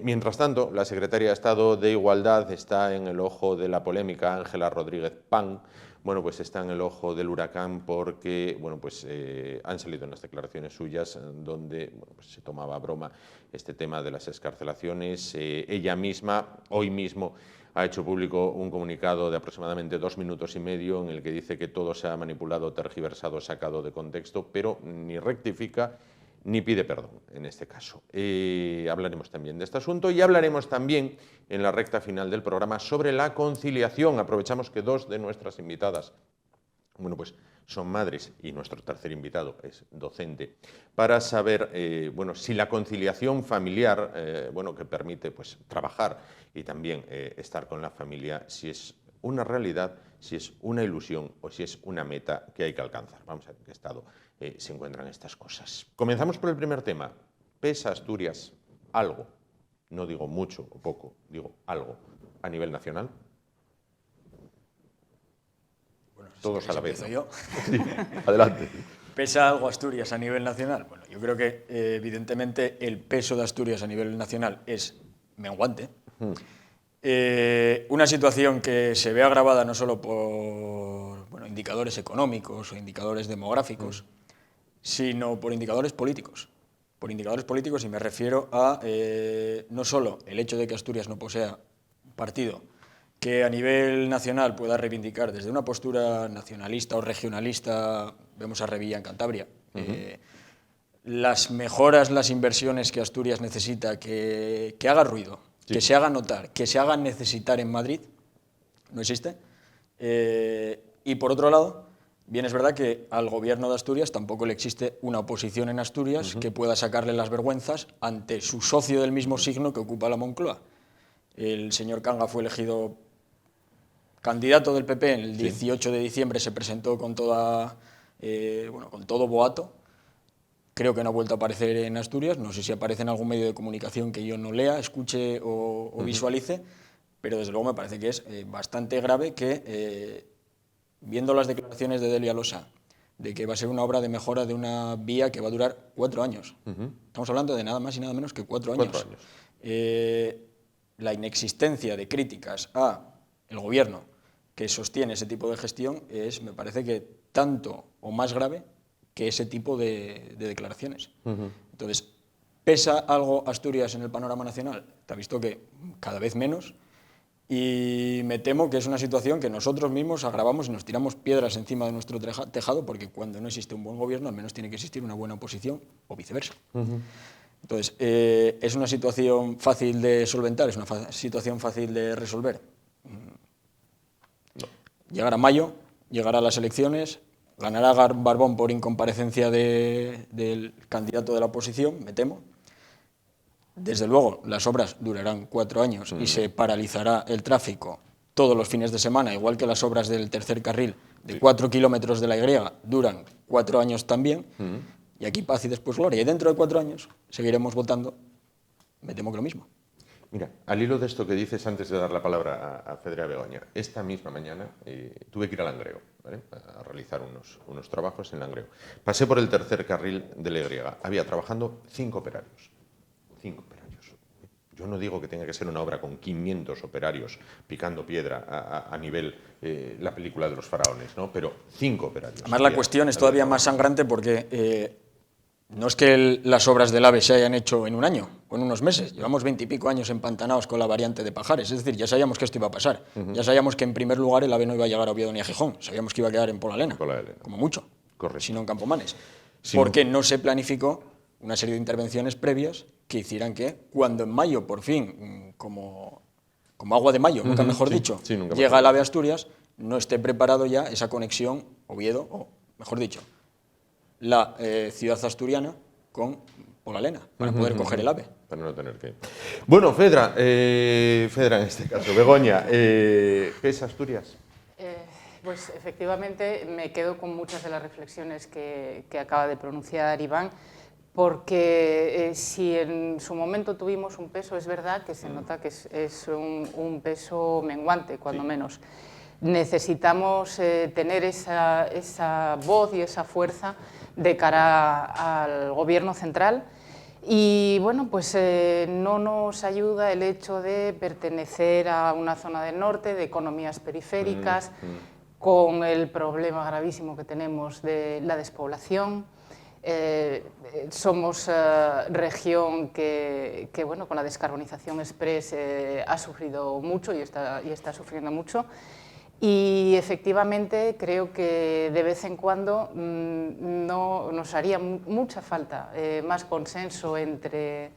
Mientras tanto, la secretaria de Estado de Igualdad está en el ojo de la polémica, Ángela Rodríguez Pan. Bueno, pues está en el ojo del huracán porque bueno, pues, han salido unas declaraciones suyas donde bueno, pues se tomaba a broma este tema de las excarcelaciones. Ella misma, hoy mismo, ha hecho público un comunicado de aproximadamente 2 minutos y medio en el que dice que todo se ha manipulado, tergiversado, sacado de contexto, pero ni rectifica ni pide perdón en este caso. Hablaremos también de este asunto y hablaremos también en la recta final del programa sobre la conciliación. Aprovechamos que 2 de nuestras invitadas, bueno, pues son madres y nuestro tercer invitado es docente, para saber bueno, si la conciliación familiar, bueno, que permite pues, trabajar y también estar con la familia, si es una realidad, si es una ilusión o si es una meta que hay que alcanzar. Vamos a ver en qué estado se encuentran estas cosas. Comenzamos por el primer tema. ¿Pesa Asturias algo? No digo mucho o poco, digo algo a nivel nacional. Todos a la vez. Yo. Sí, adelante. ¿Pesa algo Asturias a nivel nacional? Bueno, yo creo que evidentemente el peso de Asturias a nivel nacional es menguante. Una situación que se ve agravada no solo por bueno, indicadores económicos o indicadores demográficos, sino por indicadores políticos. Por indicadores políticos, y me refiero a no solo el hecho de que Asturias no posea un partido que a nivel nacional pueda reivindicar desde una postura nacionalista o regionalista, vemos a Revilla en Cantabria, las mejoras, las inversiones que Asturias necesita, que haga ruido, sí, que se haga notar, que se haga necesitar en Madrid, no existe. Y por otro lado, bien es verdad que al gobierno de Asturias tampoco le existe una oposición en Asturias que pueda sacarle las vergüenzas ante su socio del mismo signo que ocupa la Moncloa. El señor Canga fue elegido candidato del PP, el 18 de diciembre se presentó con toda, bueno, con todo boato. Creo que no ha vuelto a aparecer en Asturias, no sé si aparece en algún medio de comunicación que yo no lea, escuche o visualice, pero desde luego me parece que es bastante grave que viendo las declaraciones de Delia Losa, de que va a ser una obra de mejora de una vía que va a durar 4 años. Estamos hablando de nada más y nada menos que 4 años. 4 años. La inexistencia de críticas a el gobierno que sostiene ese tipo de gestión es, me parece que tanto o más grave que ese tipo de declaraciones. Entonces, ¿pesa algo Asturias en el panorama nacional? Te ha visto que cada vez menos, y me temo que es una situación que nosotros mismos agravamos y nos tiramos piedras encima de nuestro tejado, porque cuando no existe un buen gobierno, al menos tiene que existir una buena oposición, o viceversa. Entonces, ¿es una situación fácil de solventar? ¿Es una situación fácil de resolver? No. Llegará mayo, llegará las elecciones, ganará Barbón por incomparecencia del candidato de la oposición, me temo. Desde luego, las obras durarán 4 años y se paralizará el tráfico todos los fines de semana, igual que las obras del tercer carril de 4 kilómetros de la Y duran 4 años también. Y aquí paz y después gloria. Y dentro de 4 años seguiremos votando, me temo que lo mismo. Mira, al hilo de esto que dices antes de dar la palabra a Fedra Begoña, esta misma mañana tuve que ir a Langreo, ¿vale?, a realizar unos trabajos en Langreo. Pasé por el tercer carril de la Y. Había trabajando 5 operarios. 5 operarios. Yo no digo que tenga que ser una obra con 500 operarios picando piedra a nivel la película de los faraones, ¿no? Pero 5 operarios. Además, la cuestión es todavía más sangrante porque no es que las obras del AVE se hayan hecho en un año o en unos meses. Llevamos 20 y pico años empantanados con la variante de Pajares. Es decir, ya sabíamos que esto iba a pasar. Ya sabíamos que, en primer lugar, el AVE no iba a llegar a Oviedo ni a Gijón. Sabíamos que iba a quedar en Polalena, como mucho. Correcto. Si no en Campomanes. Sí. Porque no se planificó una serie de intervenciones previas que hicieran que, cuando en mayo, por fin, como agua de mayo, nunca mejor dicho, llega el AVE a Asturias, no esté preparado ya esa conexión Oviedo, o mejor dicho, la ciudad asturiana con Polalena, para poder coger el AVE. Para no tener que... Bueno, Fedra en este caso, Begoña, ¿pesa Asturias? Pues efectivamente me quedo con muchas de las reflexiones que acaba de pronunciar Iván, porque si en su momento tuvimos un peso, es verdad que se nota que es un peso menguante, cuando menos. Necesitamos tener esa voz y esa fuerza de cara al gobierno central. Y bueno, pues no nos ayuda el hecho de pertenecer a una zona del norte, de economías periféricas, con el problema gravísimo que tenemos de la despoblación. Somos región que bueno, con la descarbonización express ha sufrido mucho y está sufriendo mucho. Y efectivamente creo que de vez en cuando no nos haría mucha falta más consenso entre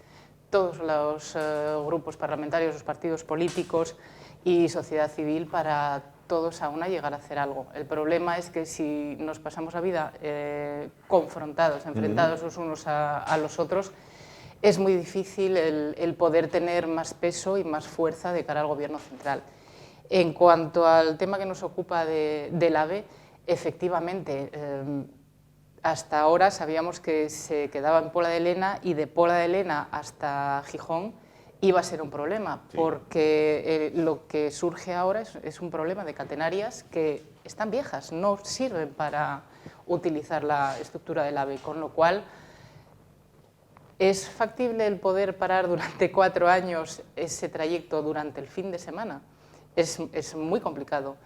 todos los grupos parlamentarios, los partidos políticos y sociedad civil para todos a una llegar a hacer algo. El problema es que si nos pasamos la vida confrontados, enfrentados los unos a los otros, es muy difícil el poder tener más peso y más fuerza de cara al gobierno central. En cuanto al tema que nos ocupa del AVE, efectivamente, hasta ahora sabíamos que se quedaba en Pola de Lena, y de Pola de Lena hasta Gijón iba a ser un problema, porque lo que surge ahora es un problema de catenarias que están viejas, no sirven para utilizar la estructura del AVE, con lo cual es factible el poder parar durante 4 años ese trayecto durante el fin de semana. Es muy complicado.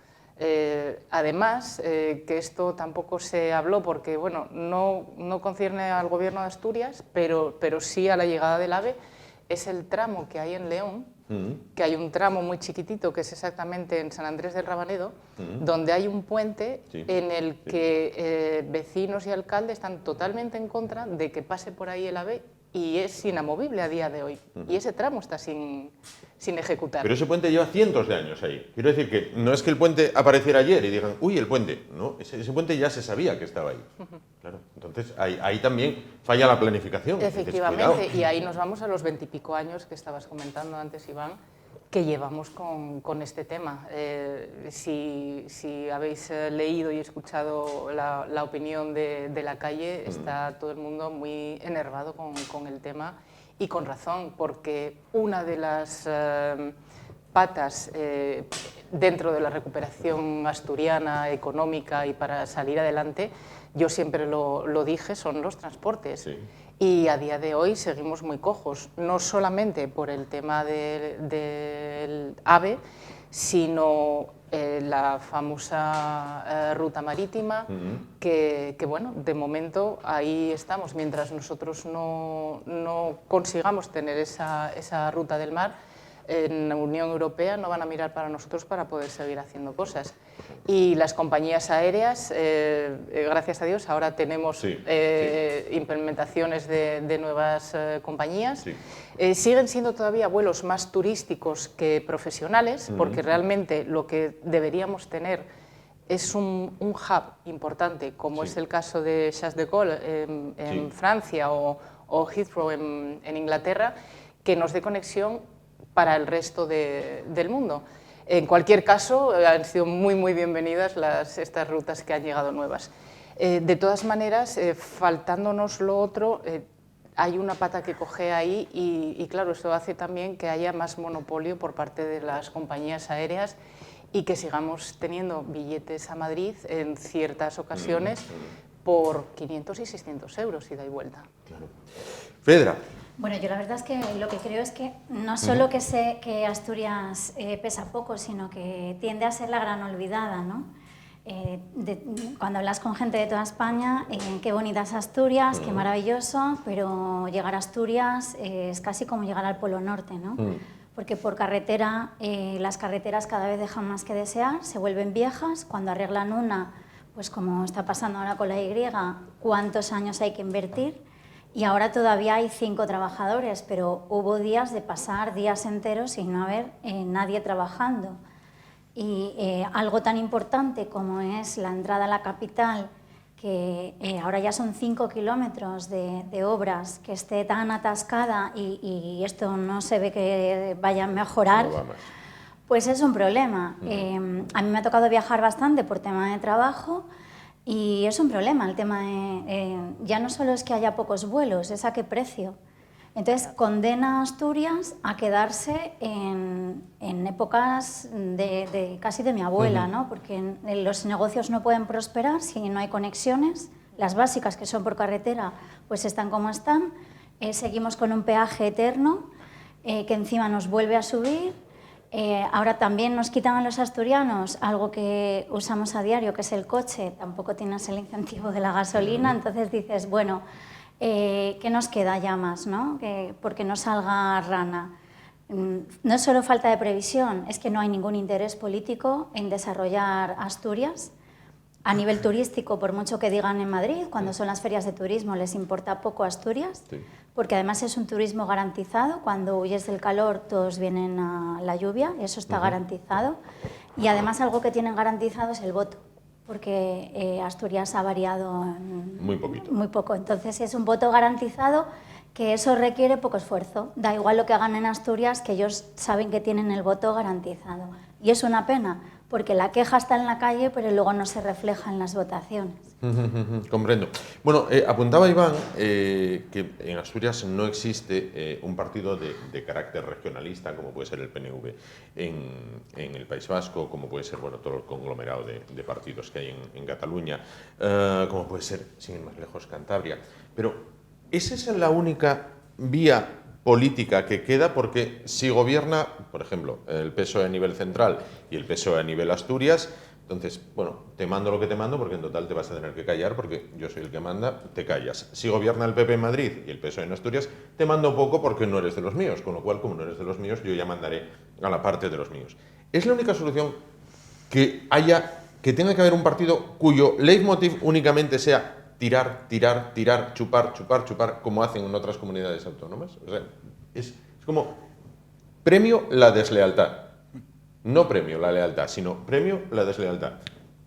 Además, que esto tampoco se habló porque bueno, no concierne al gobierno de Asturias, pero sí a la llegada del AVE, es el tramo que hay en León, que hay un tramo muy chiquitito que es exactamente en San Andrés del Rabanedo, donde hay un puente en el que vecinos y alcaldes están totalmente en contra de que pase por ahí el AVE, y es inamovible a día de hoy. Y ese tramo está sin ejecutar. Pero ese puente lleva cientos de años ahí. Quiero decir que no es que el puente apareciera ayer y digan, uy, el puente. No, ese puente ya se sabía que estaba ahí. Claro, entonces ahí también falla la planificación. Efectivamente, y ahí nos vamos a los 20 y pico años que estabas comentando antes, Iván, que llevamos con este tema. Si habéis leído y escuchado la opinión de la calle, está todo el mundo muy enervado con el tema, y con razón, porque una de las patas dentro de la recuperación asturiana, económica y para salir adelante, yo siempre lo dije, son los transportes. Sí. Y a día de hoy seguimos muy cojos, no solamente por el tema del AVE, sino la famosa ruta marítima, que bueno, de momento ahí estamos. Mientras nosotros no consigamos tener esa ruta del mar, en la Unión Europea no van a mirar para nosotros para poder seguir haciendo cosas. Y las compañías aéreas, gracias a Dios, ahora tenemos implementaciones de nuevas compañías. Sí. Siguen siendo todavía vuelos más turísticos que profesionales, porque realmente lo que deberíamos tener es un hub importante, como es el caso de Charles de Gaulle en Francia o Heathrow en Inglaterra, que nos dé conexión para el resto del mundo. En cualquier caso, han sido muy bienvenidas estas rutas que han llegado nuevas. De todas maneras, faltándonos lo otro, hay una pata que coge ahí y claro, esto hace también que haya más monopolio por parte de las compañías aéreas y que sigamos teniendo billetes a Madrid en ciertas ocasiones por 500 y 600 euros ida y vuelta. Claro. Fedra. Bueno, yo la verdad es que lo que creo es que no solo que sé que Asturias pesa poco, sino que tiende a ser la gran olvidada, ¿no? Cuando hablas con gente de toda España, qué bonita es Asturias, qué maravilloso, pero llegar a Asturias es casi como llegar al Polo Norte, ¿no? Porque por carretera, las carreteras cada vez dejan más que desear, se vuelven viejas, cuando arreglan una, pues como está pasando ahora con la Y, ¿cuántos años hay que invertir? Y ahora todavía hay 5 trabajadores, pero hubo días de pasar días enteros sin no haber nadie trabajando. Y algo tan importante como es la entrada a la capital, que ahora ya son 5 kilómetros de obras, que esté tan atascada y esto no se ve que vaya a mejorar, pues es un problema. A mí me ha tocado viajar bastante por tema de trabajo. Y es un problema el tema de, ya no solo es que haya pocos vuelos, es a qué precio. Entonces condena a Asturias a quedarse en épocas casi de mi abuela, ¿no? Porque los negocios no pueden prosperar si no hay conexiones, las básicas que son por carretera pues están como están, seguimos con un peaje eterno que encima nos vuelve a subir. Ahora también nos quitan a los asturianos algo que usamos a diario, que es el coche, tampoco tienes el incentivo de la gasolina, entonces dices, bueno, ¿qué nos queda ya más, ¿no? Porque no salga rana. No es solo falta de previsión, es que no hay ningún interés político en desarrollar Asturias. A nivel turístico, por mucho que digan en Madrid, cuando son las ferias de turismo les importa poco Asturias, porque además es un turismo garantizado, cuando huyes del calor todos vienen a la lluvia, y eso está garantizado, y además algo que tienen garantizado es el voto, porque Asturias ha variado muy poco, entonces es un voto garantizado, que eso requiere poco esfuerzo, da igual lo que hagan en Asturias, que ellos saben que tienen el voto garantizado, y es una pena, porque la queja está en la calle, pero luego no se refleja en las votaciones. Comprendo. Bueno, apuntaba Iván que en Asturias no existe un partido de carácter regionalista, como puede ser el PNV en el País Vasco, como puede ser todo el conglomerado de partidos que hay en Cataluña, como puede ser, sin ir más lejos, Cantabria. Pero ¿esa es la única vía política que queda? Porque si gobierna, por ejemplo, el PSOE a nivel central y el PSOE a nivel Asturias, entonces, bueno, te mando lo que te mando porque en total te vas a tener que callar porque yo soy el que manda, te callas. Si gobierna el PP en Madrid y el PSOE en Asturias, te mando poco porque no eres de los míos, con lo cual, como no eres de los míos, yo ya mandaré a la parte de los míos. ¿Es la única solución que tenga que haber un partido cuyo leitmotiv únicamente sea tirar, chupar, como hacen en otras comunidades autónomas? O sea, es como premio la deslealtad. No premio la lealtad, sino premio la deslealtad.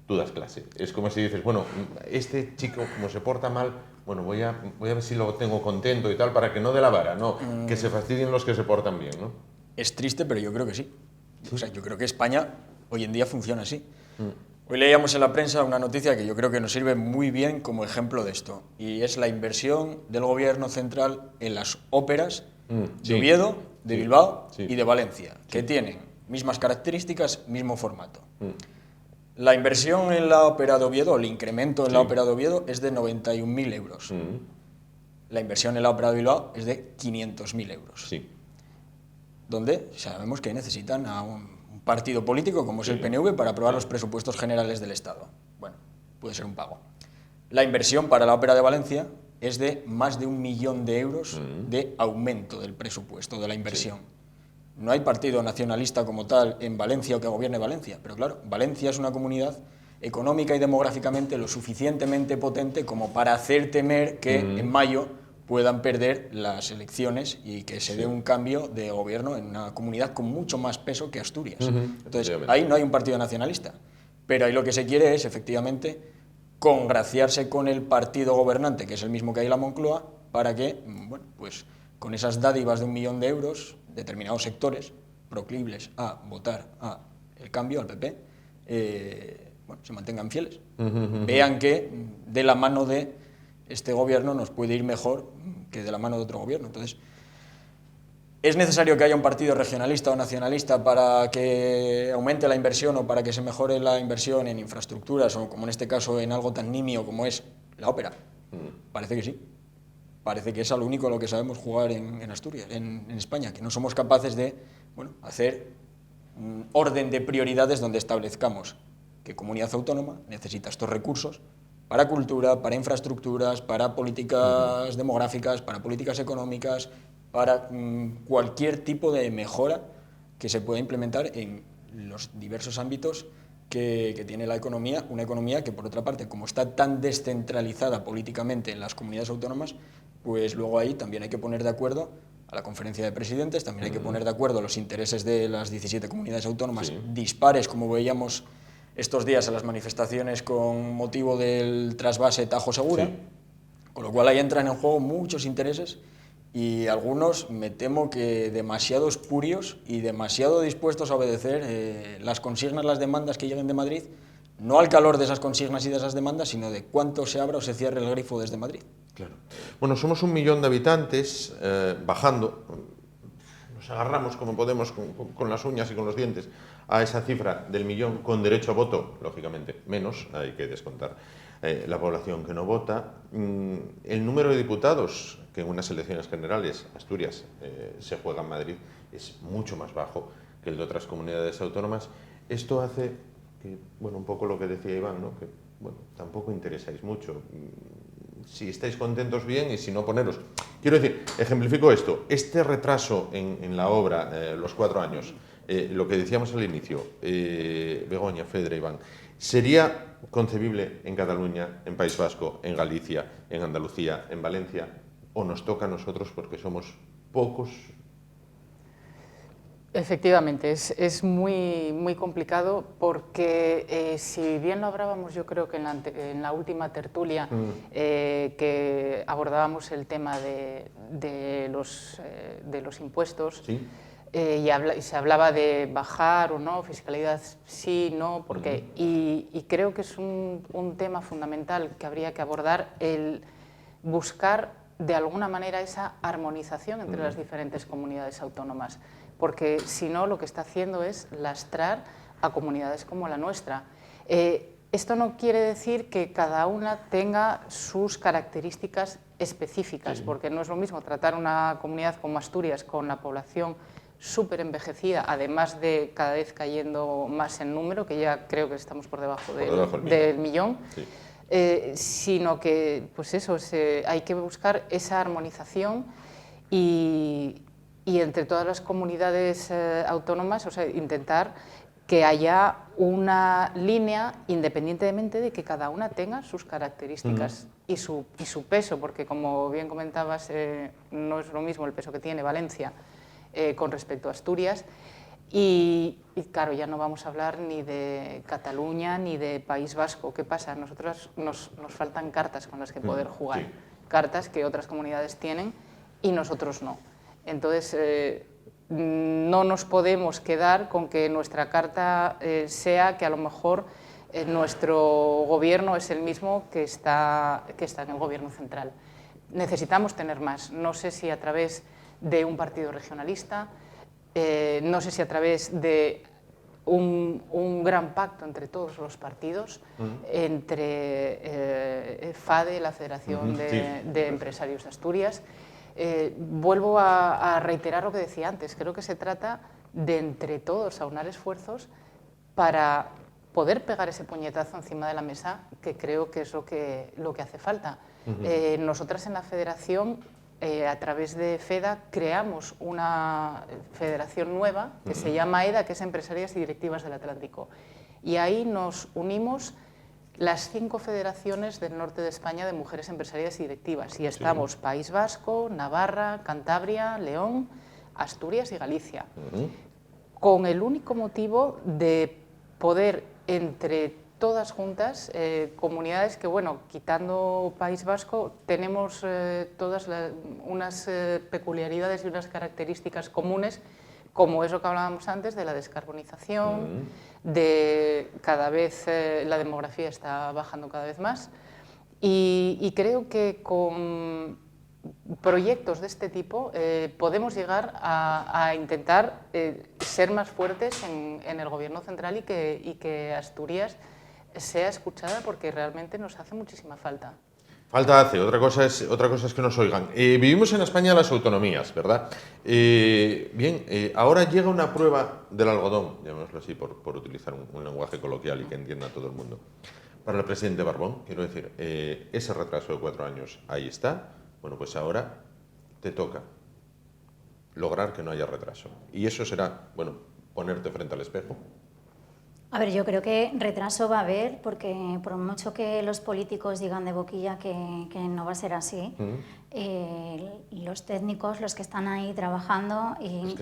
Tú das clase. Es como si dices, bueno, este chico como se porta mal, bueno, voy a ver si lo tengo contento y tal, para que no dé la vara, no, que se fastidien los que se portan bien, ¿no? Es triste, pero yo creo que sí. O sea, yo creo que España hoy en día funciona así. Hoy leíamos en la prensa una noticia que yo creo que nos sirve muy bien como ejemplo de esto, y es la inversión del gobierno central en las óperas de Oviedo, de Bilbao y de Valencia, que tienen mismas características, mismo formato. La inversión en la Ópera de Oviedo, el incremento en la Ópera de Oviedo es de 91.000 euros. La inversión en la Ópera de Bilbao es de 500.000 euros. Sí. Donde sabemos que necesitan a un partido político como es el PNV para aprobar los presupuestos generales del Estado. Bueno, puede ser un pago. La inversión para la Ópera de Valencia es de más de 1 millón de euros de aumento del presupuesto, de la inversión. No hay partido nacionalista como tal en Valencia o que gobierne Valencia, pero claro, Valencia es una comunidad económica y demográficamente lo suficientemente potente como para hacer temer que en mayo puedan perder las elecciones y que se dé un cambio de gobierno en una comunidad con mucho más peso que Asturias. Entonces, ahí no hay un partido nacionalista, pero ahí lo que se quiere es, efectivamente, congraciarse con el partido gobernante, que es el mismo que hay en la Moncloa, para que, bueno, pues con esas dádivas de 1 millón de euros, determinados sectores proclives a votar a el cambio, al PP, bueno, se mantengan fieles. Vean que de la mano de este gobierno nos puede ir mejor que de la mano de otro gobierno. Entonces, ¿es necesario que haya un partido regionalista o nacionalista para que aumente la inversión o para que se mejore la inversión en infraestructuras o, como en este caso, en algo tan nimio como es la ópera? Parece que sí. Parece que es a lo único a lo que sabemos jugar en Asturias, en España, que no somos capaces de, bueno, hacer un orden de prioridades donde establezcamos que comunidad autónoma necesita estos recursos para cultura, para infraestructuras, para políticas demográficas, para políticas económicas, para cualquier tipo de mejora que se pueda implementar en los diversos ámbitos que tiene la economía, una economía que, por otra parte, como está tan descentralizada políticamente en las comunidades autónomas, pues luego ahí también hay que poner de acuerdo a la conferencia de presidentes, también hay que poner de acuerdo los intereses de las 17 comunidades autónomas dispares, como veíamos estos días en las manifestaciones con motivo del trasvase Tajo Segura, con lo cual ahí entran en juego muchos intereses y algunos me temo que demasiado espurios y demasiado dispuestos a obedecer las consignas, las demandas que lleguen de Madrid, no al calor de esas consignas y de esas demandas, sino de cuánto se abra o se cierre el grifo desde Madrid. Claro. Bueno, somos 1 millón de habitantes, bajando, nos agarramos como podemos con las uñas y con los dientes a esa cifra del 1 millón con derecho a voto, lógicamente menos, hay que descontar la población que no vota. El número de diputados que en unas elecciones generales, Asturias, se juega en Madrid, es mucho más bajo que el de otras comunidades autónomas. Esto hace que, bueno, un poco lo que decía Iván, ¿no? Que, bueno, tampoco interesáis mucho. Si estáis contentos, bien, y si no, poneros. Quiero decir, ejemplifico esto, este retraso en la obra, los 4 años, lo que decíamos al inicio, Begoña, Fedra, Iván, ¿sería concebible en Cataluña, en País Vasco, en Galicia, en Andalucía, en Valencia, o nos toca a nosotros porque somos pocos? Efectivamente, es muy complicado porque si bien lo hablábamos, yo creo que en la última tertulia que abordábamos el tema de los impuestos, ¿sí? Y se hablaba de bajar o no, fiscalidad sí, no, porque y creo que es un tema fundamental que habría que abordar, el buscar de alguna manera esa armonización entre las diferentes comunidades autónomas, porque si no lo que está haciendo es lastrar a comunidades como la nuestra. Esto no quiere decir que cada una tenga sus características específicas, porque no es lo mismo tratar una comunidad como Asturias con la población súper envejecida, además de cada vez cayendo más en número, que ya creo que estamos por debajo del millón, sino que pues eso, hay que buscar esa armonización y entre todas las comunidades autónomas, o sea, intentar que haya una línea independientemente de que cada una tenga sus características y su peso, porque como bien comentabas, no es lo mismo el peso que tiene Valencia con respecto a Asturias y claro, ya no vamos a hablar ni de Cataluña ni de País Vasco. ¿Qué pasa? A nosotros nos faltan cartas con las que poder jugar, cartas que otras comunidades tienen y nosotros no. Entonces, no nos podemos quedar con que nuestra carta sea que a lo mejor nuestro gobierno es el mismo que está en el gobierno central. Necesitamos tener más. No sé si a través de un partido regionalista, no sé si a través de un gran pacto entre todos los partidos, entre FADE, la Federación de Empresarios de Asturias. Vuelvo a reiterar lo que decía antes, creo que se trata de entre todos aunar esfuerzos para poder pegar ese puñetazo encima de la mesa, que creo que es lo que hace falta. Nosotras en la Federación, a través de FEDA, creamos una federación nueva que se llama EDA, que es Empresarias y Directivas del Atlántico. Y ahí nos unimos las 5 federaciones del norte de España de mujeres empresarias y directivas. Y estamos País Vasco, Navarra, Cantabria, León, Asturias y Galicia. Con el único motivo de poder, entre todas juntas, comunidades que, bueno, quitando País Vasco, tenemos todas unas peculiaridades y unas características comunes, como es lo que hablábamos antes de la descarbonización, de cada vez la demografía está bajando cada vez más, y creo que con proyectos de este tipo podemos llegar a intentar ser más fuertes en el gobierno central y que Asturias sea escuchada, porque realmente nos hace muchísima falta. Falta hace, otra cosa es que nos oigan. Vivimos en España las autonomías, ¿verdad? Ahora llega una prueba del algodón, llamémoslo así, por utilizar un lenguaje coloquial y que entienda todo el mundo. Para el presidente Barbón, quiero decir, ese retraso de 4 años, ahí está. Bueno, pues ahora te toca lograr que no haya retraso. Y eso será, bueno, ponerte frente al espejo. A ver, yo creo que retraso va a haber, porque por mucho que los políticos digan de boquilla que no va a ser así, los técnicos, los que están ahí trabajando y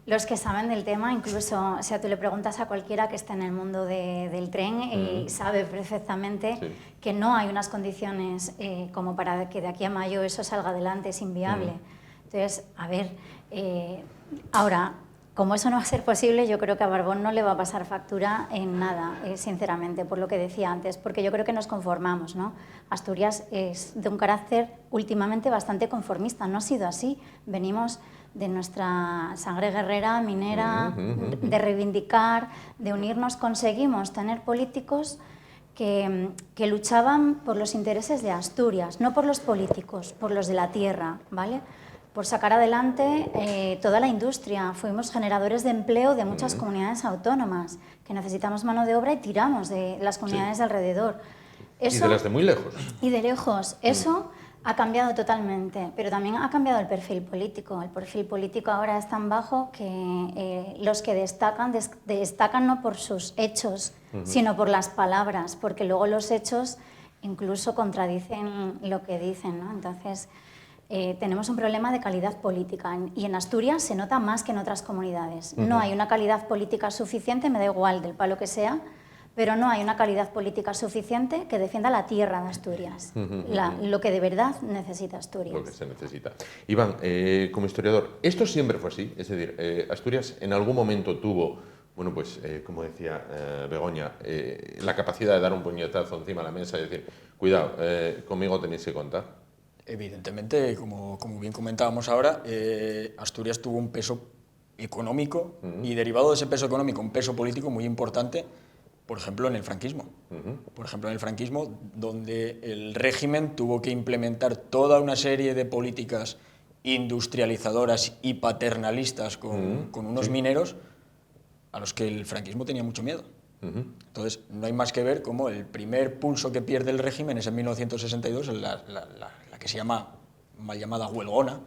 los que saben del tema, incluso, o sea, tú le preguntas a cualquiera que esté en el mundo del tren y sabe perfectamente que no hay unas condiciones como para que de aquí a mayo eso salga adelante, es inviable. Entonces, a ver, ahora, como eso no va a ser posible, yo creo que a Barbón no le va a pasar factura en nada, sinceramente, por lo que decía antes, porque yo creo que nos conformamos, ¿no? Asturias es de un carácter últimamente bastante conformista, no ha sido así. Venimos de nuestra sangre guerrera, minera, de reivindicar, de unirnos. Conseguimos tener políticos que luchaban por los intereses de Asturias, no por los políticos, por los de la tierra, ¿vale? Por sacar adelante toda la industria. Fuimos generadores de empleo de muchas comunidades autónomas, que necesitamos mano de obra y tiramos de las comunidades de alrededor. Eso, y de las de muy lejos. Y de lejos. Eso ha cambiado totalmente, pero también ha cambiado el perfil político. El perfil político ahora es tan bajo que los que destacan no por sus hechos, sino por las palabras, porque luego los hechos incluso contradicen lo que dicen, ¿no? Entonces, tenemos un problema de calidad política y en Asturias se nota más que en otras comunidades. No hay una calidad política suficiente, me da igual del palo que sea, pero no hay una calidad política suficiente que defienda la tierra de Asturias, lo que de verdad necesita Asturias. Lo que se necesita. Iván, como historiador, ¿esto siempre fue así? Es decir, Asturias en algún momento tuvo, bueno, pues, como decía Begoña, la capacidad de dar un puñetazo encima de la mesa y decir, cuidado, conmigo tenéis que contar. Evidentemente, como bien comentábamos ahora, Asturias tuvo un peso económico y derivado de ese peso económico, un peso político muy importante, por ejemplo, en el franquismo. Por ejemplo, en el franquismo, donde el régimen tuvo que implementar toda una serie de políticas industrializadoras y paternalistas con unos mineros a los que el franquismo tenía mucho miedo. Entonces, no hay más que ver cómo el primer pulso que pierde el régimen es en 1962, la que se llama mal llamada huelgona,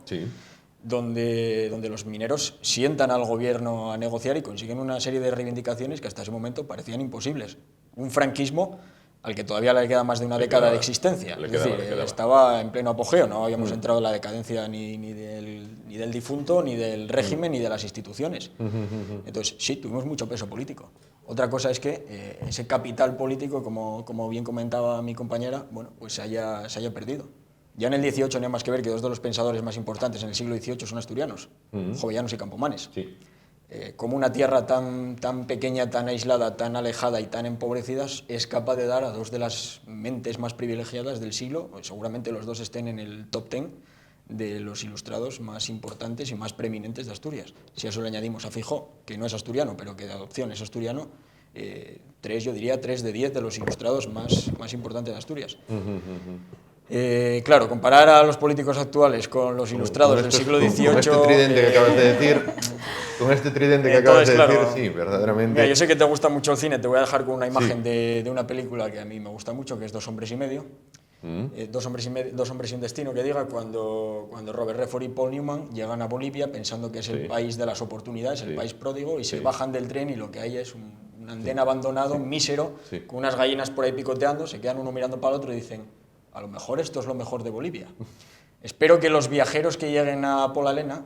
donde los mineros sientan al gobierno a negociar y consiguen una serie de reivindicaciones que hasta ese momento parecían imposibles. Un franquismo al que todavía le queda más de una década de existencia. Es decir, estaba en pleno apogeo, no habíamos entrado en la decadencia ni del difunto, ni del régimen, ni de las instituciones. Entonces, sí, tuvimos mucho peso político. Otra cosa es que ese capital político, como bien comentaba mi compañera, bueno, pues se haya perdido. Ya en el 18 no hay más que ver que dos de los pensadores más importantes en el siglo XVIII son asturianos, Jovellanos y Campomanes. Sí. Como una tierra tan pequeña, tan aislada, tan alejada y tan empobrecida es capaz de dar a dos de las mentes más privilegiadas del siglo, seguramente los dos estén en el top 10 de los ilustrados más importantes y más preeminentes de Asturias. Si a eso le añadimos a Feijóo, que no es asturiano, pero que de adopción es asturiano, yo diría 3 de 10 de los ilustrados más importantes de Asturias. Claro, comparar a los políticos actuales con los ilustrados del siglo XVIII... Con este tridente que acabas de decir... Con este tridente que acabas de decir, sí, verdaderamente... Mira, yo sé que te gusta mucho el cine, te voy a dejar con una imagen de una película que a mí me gusta mucho, que es Dos hombres y medio. Dos hombres y un destino, que diga, cuando Robert Redford y Paul Newman llegan a Bolivia pensando que es el país de las oportunidades, el país pródigo, y se bajan del tren y lo que hay es un andén abandonado, mísero, con unas gallinas por ahí picoteando, se quedan uno mirando para el otro y dicen, a lo mejor esto es lo mejor de Bolivia. Espero que los viajeros que lleguen a Polalena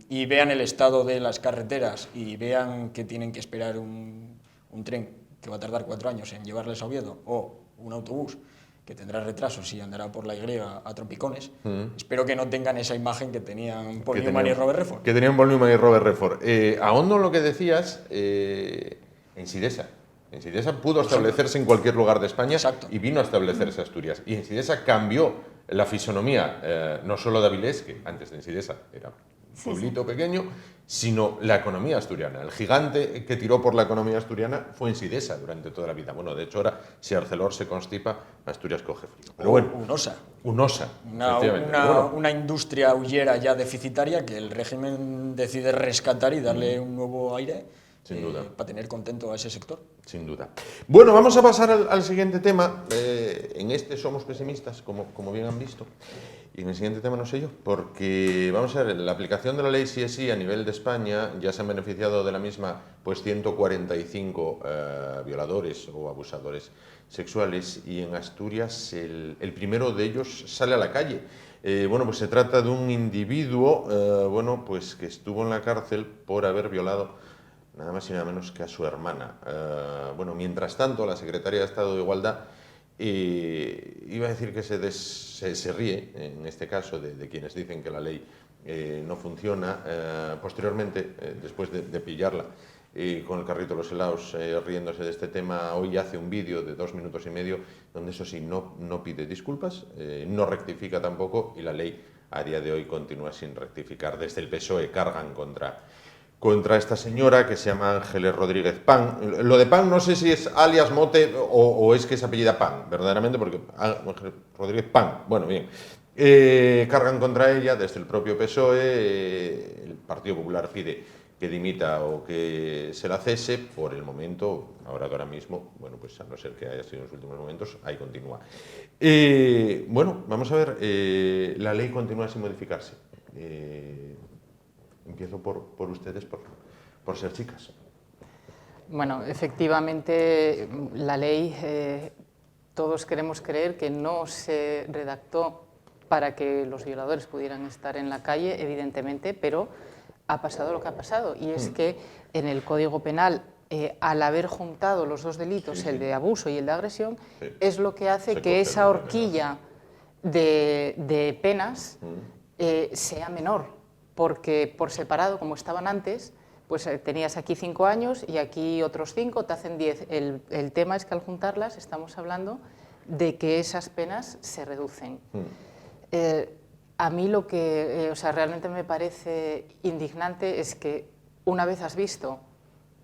y vean el estado de las carreteras y vean que tienen que esperar un tren que va a tardar 4 años en llevarles a Oviedo, o un autobús que tendrá retrasos y andará por la Y a trompicones, espero que no tengan esa imagen que tenían Paul Newman y Robert Redford. Que tenían Paul Newman y Robert Redford. Ahondo en lo que decías, en Sidesa. En Sidesa pudo establecerse en cualquier lugar de España. Exacto. Y vino a establecerse Asturias. Y en Sidesa cambió la fisonomía, no solo de Avilés, que antes de Sidesa era un pueblito pequeño, sino la economía asturiana. El gigante que tiró por la economía asturiana fue en Sidesa durante toda la vida. Bueno, de hecho ahora, si Arcelor se constipa, Asturias coge frío. Pero bueno, un OSA. Una industria hullera ya deficitaria que el régimen decide rescatar y darle un nuevo aire. Sin duda. Para tener contento a ese sector. Sin duda. Bueno, vamos a pasar al siguiente tema. En este somos pesimistas, como bien han visto. Y en el siguiente tema no sé yo, porque vamos a ver, la aplicación de la ley CSI a nivel de España ya se han beneficiado de la misma pues 145 violadores o abusadores sexuales, y en Asturias el primero de ellos sale a la calle. Bueno, pues se trata de un individuo bueno, pues que estuvo en la cárcel por haber violado nada más y nada menos que a su hermana. Bueno, mientras tanto, la Secretaría de Estado de Igualdad iba a decir que se ríe, en este caso, de quienes dicen que la ley no funciona. Posteriormente, después de pillarla con el carrito de los helados riéndose de este tema, hoy hace un vídeo de 2 minutos y medio donde, eso sí, no pide disculpas, no rectifica tampoco, y la ley a día de hoy continúa sin rectificar. Desde el PSOE cargan contra esta señora, que se llama Ángeles Rodríguez Pan. Lo de Pan no sé si es alias mote o es que es apellida Pan, verdaderamente, porque Ángeles Rodríguez Pan, bueno, bien. Cargan contra ella desde el propio PSOE, el Partido Popular pide que dimita o que se la cese. Por el momento, ahora mismo, bueno, pues a no ser que haya sido en los últimos momentos, ahí continúa. Bueno, vamos a ver, la ley continúa sin modificarse. Empiezo por ustedes, por ser chicas. Bueno, efectivamente, la ley, todos queremos creer que no se redactó para que los violadores pudieran estar en la calle, evidentemente, pero ha pasado lo que ha pasado, y es que en el Código Penal, al haber juntado los dos delitos, el de abuso y el de agresión, es lo que hace que esa horquilla de penas sea menor. Porque por separado, como estaban antes, pues tenías aquí 5 años y aquí otros 5, te hacen 10. El tema es que al juntarlas estamos hablando de que esas penas se reducen. A mí lo que o sea, realmente me parece indignante es que una vez has visto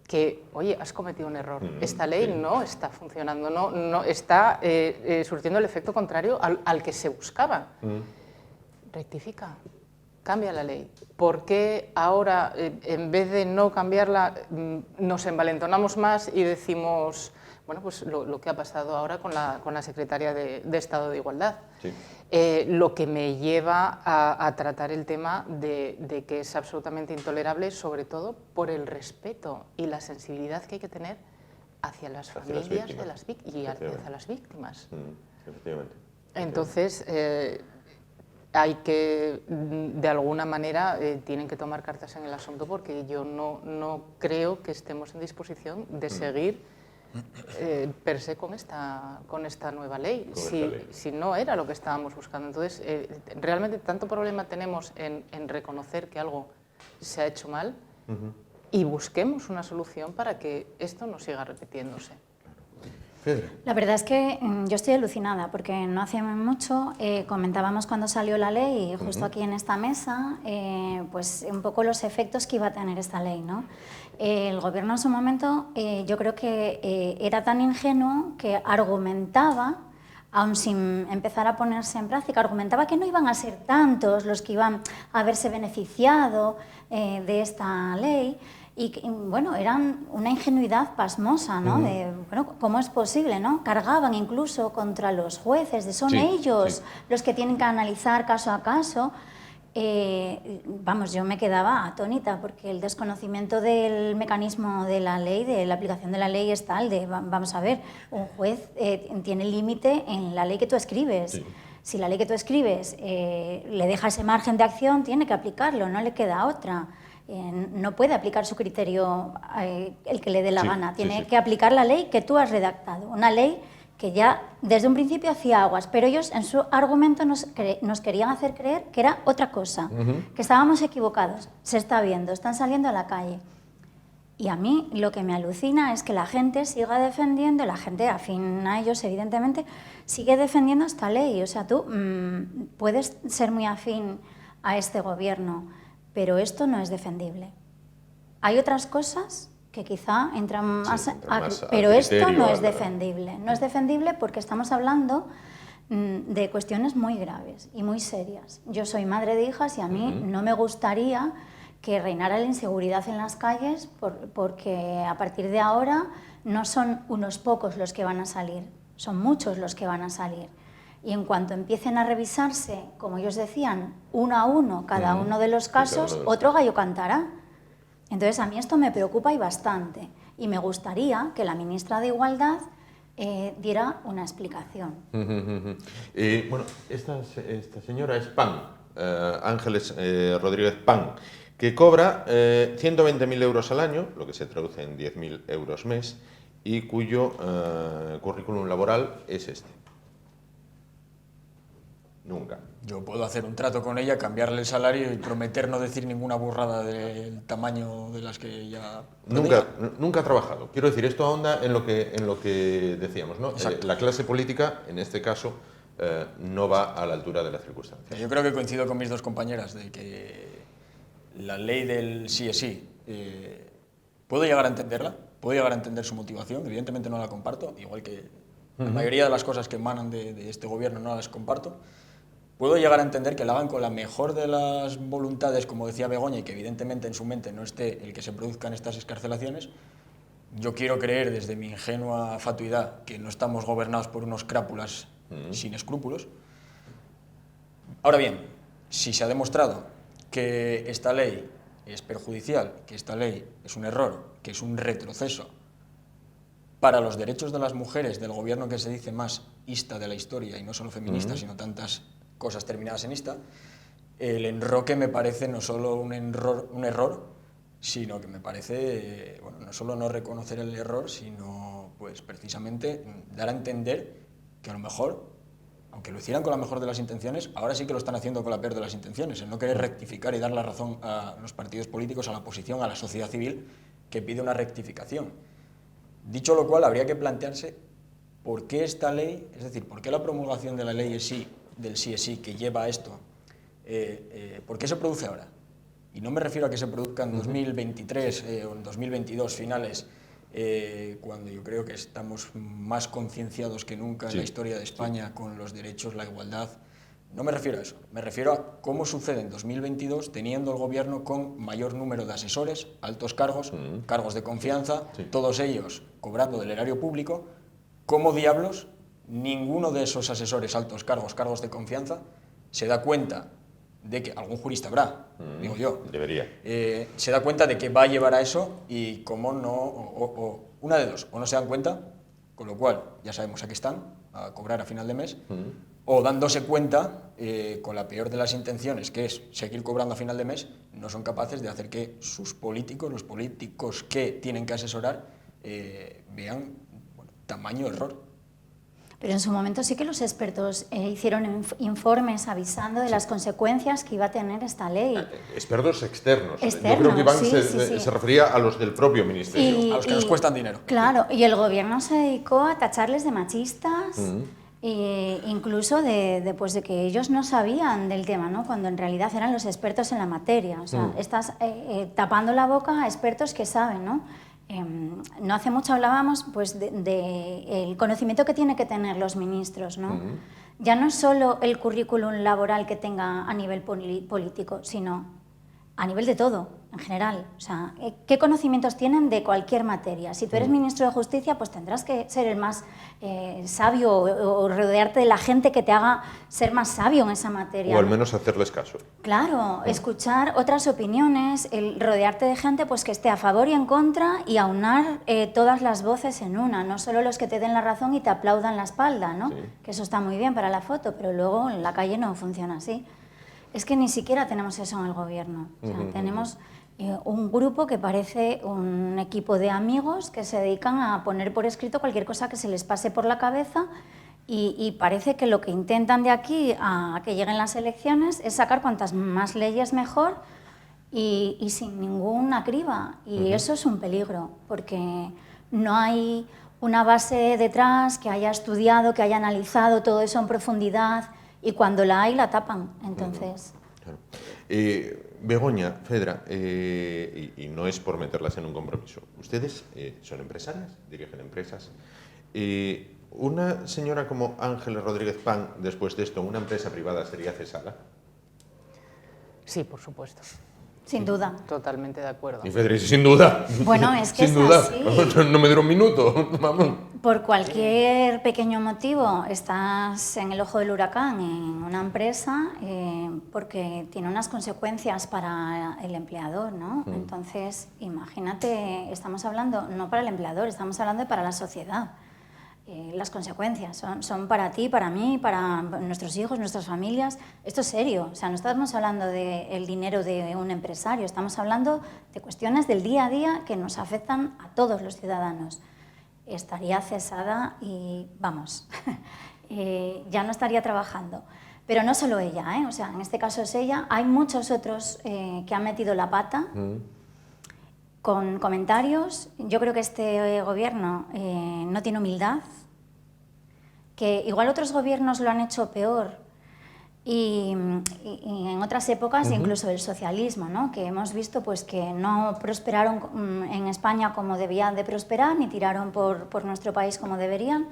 que, oye, has cometido un error, esta ley no está funcionando, no está surtiendo el efecto contrario al que se buscaba. Rectifica. Cambia la ley. ¿Por qué ahora, en vez de no cambiarla, nos envalentonamos más y decimos, bueno, pues lo que ha pasado ahora con la Secretaría de Estado de Igualdad? Sí. Lo que me lleva a tratar el tema de que es absolutamente intolerable, sobre todo por el respeto y la sensibilidad que hay que tener hacia las familias y hacia las víctimas. Efectivamente. Entonces, hay que, de alguna manera, tienen que tomar cartas en el asunto, porque yo no creo que estemos en disposición de seguir per se con esta nueva ley, si no era lo que estábamos buscando. Entonces, realmente tanto problema tenemos en reconocer que algo se ha hecho mal y busquemos una solución para que esto no siga repitiéndose. La verdad es que yo estoy alucinada porque no hace mucho comentábamos cuando salió la ley, justo aquí en esta mesa, pues un poco los efectos que iba a tener esta ley, ¿no? El gobierno en su momento yo creo que era tan ingenuo que argumentaba, aun sin empezar a ponerse en práctica, argumentaba que no iban a ser tantos los que iban a haberse beneficiado de esta ley. Y bueno, eran una ingenuidad pasmosa, ¿no? De, bueno, ¿cómo es posible, no? Cargaban incluso contra los jueces, son ellos los que tienen que analizar caso a caso. Vamos, yo me quedaba atónita porque el desconocimiento del mecanismo de la ley, de la aplicación de la ley es tal de, vamos a ver, un juez tiene límite en la ley que tú escribes. Sí. Si la ley que tú escribes le deja ese margen de acción, tiene que aplicarlo, no le queda otra. No puede aplicar su criterio el que le dé la gana, tiene que aplicar la ley que tú has redactado, una ley que ya desde un principio hacía aguas, pero ellos en su argumento nos querían hacer creer que era otra cosa, que estábamos equivocados, se está viendo, están saliendo a la calle. Y a mí lo que me alucina es que la gente siga defendiendo, la gente afín a ellos evidentemente, sigue defendiendo esta ley. O sea, tú puedes ser muy afín a este gobierno, pero esto no es defendible. Hay otras cosas que quizá entran más, pero esto no es defendible. No es defendible porque estamos hablando de cuestiones muy graves y muy serias. Yo soy madre de hijas y a mí no me gustaría que reinara la inseguridad en las calles porque a partir de ahora no son unos pocos los que van a salir, son muchos los que van a salir. Y en cuanto empiecen a revisarse, como ellos decían, uno a uno, cada uno de los casos, otro gallo cantará. Entonces, a mí esto me preocupa y bastante. Y me gustaría que la ministra de Igualdad diera una explicación. Bueno, esta señora es Pan, Ángeles Rodríguez Pan, que cobra 120.000 euros al año, lo que se traduce en 10.000 euros mes, y cuyo currículum laboral es este. Nunca. Yo puedo hacer un trato con ella, cambiarle el salario y prometer no decir ninguna burrada del tamaño de las que ella... Nunca ha trabajado. Quiero decir, esto ahonda en lo que decíamos, ¿no? La clase política, en este caso, no va a la altura de las circunstancias. Yo creo que coincido con mis dos compañeras de que la ley del sí es sí, puedo llegar a entenderla, puedo llegar a entender su motivación, evidentemente no la comparto, igual que la mayoría de las cosas que emanan de este gobierno no las comparto. Puedo llegar a entender que la hagan con la mejor de las voluntades, como decía Begoña, y que evidentemente en su mente no esté el que se produzcan estas excarcelaciones. Yo quiero creer desde mi ingenua fatuidad que no estamos gobernados por unos crápulas sin escrúpulos. Ahora bien, si se ha demostrado que esta ley es perjudicial, que esta ley es un error, que es un retroceso para los derechos de las mujeres del gobierno que se dice más ista de la historia, y no solo feminista, sino tantas cosas terminadas en ista, el enroque me parece no solo un error, sino que me parece, bueno, no solo no reconocer el error, sino pues precisamente dar a entender que a lo mejor, aunque lo hicieran con la mejor de las intenciones, ahora sí que lo están haciendo con la peor de las intenciones, el no querer rectificar y dar la razón a los partidos políticos, a la oposición, a la sociedad civil, que pide una rectificación. Dicho lo cual, habría que plantearse por qué esta ley, es decir, por qué la promulgación de la ley del sí es sí que lleva a esto, ¿por qué se produce ahora? Y no me refiero a que se produzca en 2023 o en 2022 finales, cuando yo creo que estamos más concienciados que nunca en la historia de España con los derechos, la igualdad. No me refiero a eso, me refiero a cómo sucede en 2022 teniendo el gobierno con mayor número de asesores, altos cargos, cargos de confianza, todos ellos cobrando del erario público. ¿Cómo diablos ninguno de esos asesores, altos cargos, cargos de confianza, se da cuenta de que, algún jurista habrá, digo yo, debería, se da cuenta de que va a llevar a eso y cómo no, o una de dos, o no se dan cuenta, con lo cual ya sabemos a qué están, a cobrar a final de mes, o dándose cuenta, con la peor de las intenciones, que es seguir cobrando a final de mes, no son capaces de hacer que sus políticos, los políticos que tienen que asesorar, vean, bueno, tamaño error. Pero en su momento sí que los expertos hicieron informes avisando de las consecuencias que iba a tener esta ley. Expertos externos. Yo Externos, creo que Iván sí. se refería a los del propio ministerio. A los que nos cuestan dinero. Claro, y el gobierno se dedicó a tacharles de machistas, incluso pues de que ellos no sabían del tema, ¿no? Cuando en realidad eran los expertos en la materia. O sea, estás tapando la boca a expertos que saben, ¿no? No hace mucho hablábamos pues, de el conocimiento que tienen que tener los ministros, ¿no? Ya no es solo el currículum laboral que tenga a nivel político, sino a nivel de todo, en general. O sea, ¿qué conocimientos tienen de cualquier materia? Si tú eres ministro de Justicia, pues tendrás que ser el más sabio o rodearte de la gente que te haga ser más sabio en esa materia. O al menos hacerles caso. Claro, escuchar otras opiniones, el rodearte de gente pues, que esté a favor y en contra y aunar todas las voces en una, no solo los que te den la razón y te aplaudan la espalda, ¿no? Que eso está muy bien para la foto, pero luego en la calle no funciona así. Es que ni siquiera tenemos eso en el gobierno. O sea, tenemos un grupo que parece un equipo de amigos que se dedican a poner por escrito cualquier cosa que se les pase por la cabeza y parece que lo que intentan de aquí a que lleguen las elecciones es sacar cuantas más leyes mejor y sin ninguna criba. Y eso es un peligro, porque no hay una base detrás que haya estudiado, que haya analizado todo eso en profundidad. Y cuando la hay, la tapan, entonces... Claro. Begoña, Fedra, y no es por meterlas en un compromiso, ustedes son empresarias, dirigen empresas. ¿Una señora como Ángeles Rodríguez Pan, después de esto, una empresa privada sería cesada? Sí, por supuesto. Sin duda. Totalmente de acuerdo. Y Fedra, sin duda. Bueno, es que sin es duda. así. No me dura un minuto, vamos. Por cualquier pequeño motivo estás en el ojo del huracán en una empresa porque tiene unas consecuencias para el empleador, ¿no? Entonces, imagínate, estamos hablando no para el empleador, estamos hablando para la sociedad. Las consecuencias son para ti, para mí, para nuestros hijos, nuestras familias. Esto es serio, o sea, no estamos hablando del dinero de un empresario, estamos hablando de cuestiones del día a día que nos afectan a todos los ciudadanos. Estaría cesada y, vamos, ya no estaría trabajando. Pero no solo ella, o sea, en este caso es ella, hay muchos otros que han metido la pata con comentarios. Yo creo que este gobierno no tiene humildad, que igual otros gobiernos lo han hecho peor y en otras épocas, incluso el socialismo, ¿no? Que hemos visto pues, que no prosperaron en España como debían de prosperar, ni tiraron por nuestro país como deberían,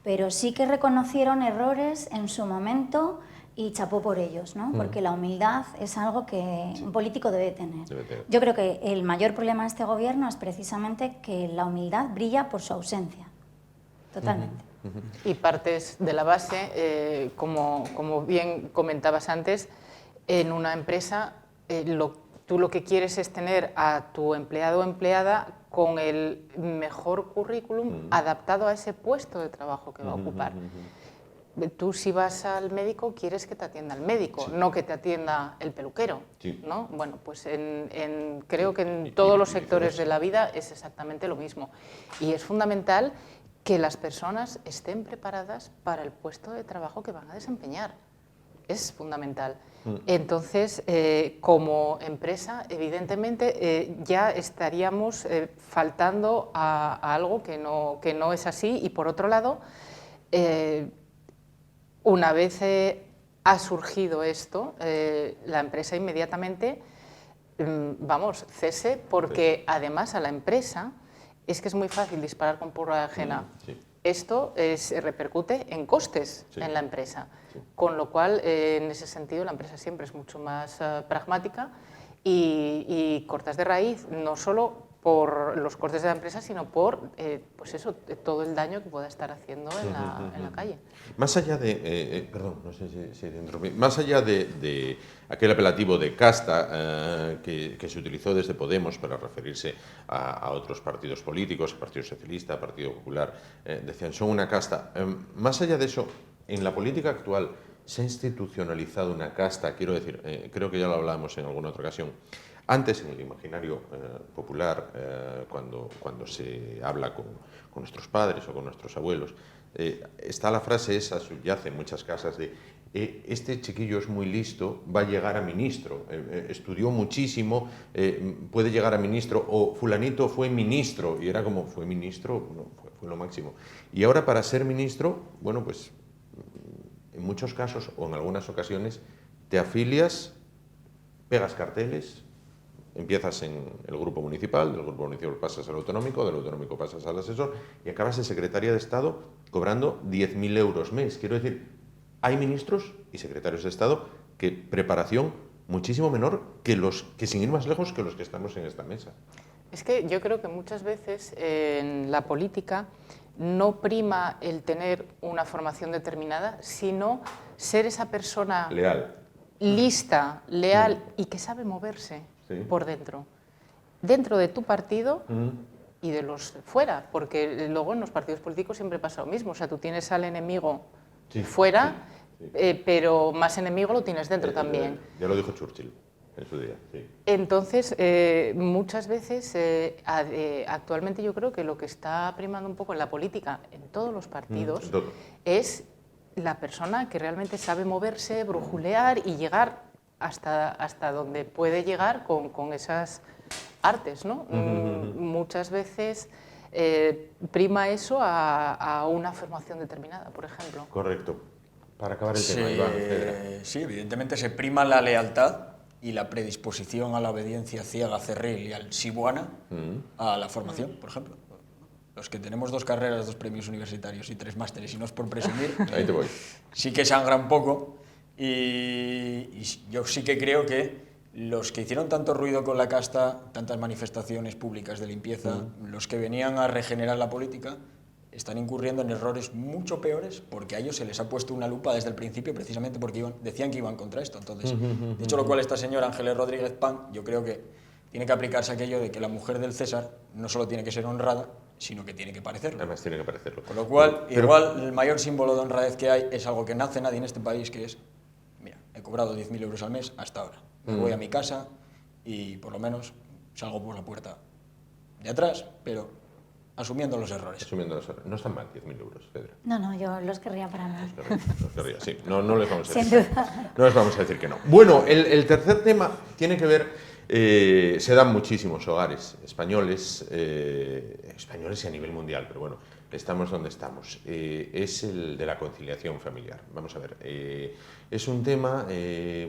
pero sí que reconocieron errores en su momento y chapó por ellos, ¿no? Porque la humildad es algo que un político debe tener. Yo creo que el mayor problema de este gobierno es precisamente que la humildad brilla por su ausencia, totalmente. Y partes de la base, como bien comentabas antes, en una empresa tú lo que quieres es tener a tu empleado o empleada con el mejor currículum adaptado a ese puesto de trabajo que va a ocupar. Tú si vas al médico quieres que te atienda el médico, no que te atienda el peluquero, ¿no? Bueno, pues creo que en todos los sectores de la vida es exactamente lo mismo. Y es fundamental que las personas estén preparadas para el puesto de trabajo que van a desempeñar. Es fundamental. Entonces, como empresa, evidentemente, ya estaríamos faltando a algo que no es así. Y por otro lado, una vez ha surgido esto, la empresa inmediatamente, cese, porque además a la empresa es que es muy fácil disparar con pólvora ajena. Esto repercute en costes en la empresa, con lo cual, en ese sentido, la empresa siempre es mucho más pragmática y cortas de raíz, no solo por los costes de la empresa, sino por pues eso, todo el daño que pueda estar haciendo en la calle. Más allá de, perdón, no sé si te interrumpí, más allá de aquel apelativo de casta que se utilizó desde Podemos para referirse a otros partidos políticos, Partido Socialista, Partido Popular, decían son una casta. Más allá de eso, en la política actual se ha institucionalizado una casta, quiero decir, creo que ya lo hablábamos en alguna otra ocasión. Antes, en el imaginario popular, cuando se habla con nuestros padres o con nuestros abuelos, está la frase esa, subyace en muchas casas, de este chiquillo es muy listo, va a llegar a ministro, estudió muchísimo, puede llegar a ministro, o fulanito fue ministro, y era como, ¿fue ministro? No, fue lo máximo. Y ahora para ser ministro, bueno, pues en muchos casos, o en algunas ocasiones, te afilias, pegas carteles, empiezas en el grupo municipal, del grupo municipal pasas al autonómico, del autonómico pasas al asesor y acabas de secretaria de Estado cobrando 10.000 euros mes. Quiero decir, hay ministros y secretarios de Estado que preparación muchísimo menor que los que, sin ir más lejos, que los que estamos en esta mesa. Es que yo creo que muchas veces en la política no prima el tener una formación determinada, sino ser esa persona Leal. lista, leal y que sabe moverse por dentro. Dentro de tu partido y de los fuera, porque luego en los partidos políticos siempre pasa lo mismo. O sea, tú tienes al enemigo fuera, pero más enemigo lo tienes dentro también. Ya lo dijo Churchill en su día. Sí. Entonces, muchas veces, actualmente yo creo que lo que está primando un poco en la política, en todos los partidos, es la persona que realmente sabe moverse, brujulear y llegar hasta donde puede llegar con esas artes, ¿no? Muchas veces prima eso a una formación determinada, por ejemplo. Correcto. Para acabar el tema, Iván, Cedra. Sí, evidentemente se prima la lealtad y la predisposición a la obediencia ciega, cerril y al sibuana a la formación, por ejemplo. Los que tenemos 2 carreras, 2 premios universitarios y 3 másteres, y no es por presumir, ahí te voy. Sí que sangra un poco, y yo sí que creo que los que hicieron tanto ruido con la casta, tantas manifestaciones públicas de limpieza, los que venían a regenerar la política, están incurriendo en errores mucho peores, porque a ellos se les ha puesto una lupa desde el principio, precisamente porque decían que iban contra esto. Entonces, dicho lo cual, esta señora Ángeles Rodríguez Pan, yo creo que tiene que aplicarse aquello de que la mujer del César no solo tiene que ser honrada, sino que tiene que parecerlo. Además tiene que parecerlo. Con lo cual, igual el mayor símbolo de honradez que hay es algo que no hace nadie en este país, que es, mira, he cobrado 10.000 euros al mes hasta ahora. Me voy a mi casa y por lo menos salgo por la puerta de atrás, pero asumiendo los errores. Asumiendo los errores. No están mal 10.000 euros, Cedra. No, yo los querría para mí. Los querría, sí. No les vamos a decir. Sin duda. No les vamos a decir que no. Bueno, el tercer tema tiene que ver... se dan muchísimos hogares españoles, españoles y a nivel mundial, pero bueno, estamos donde estamos. Es el de la conciliación familiar. Vamos a ver, es un tema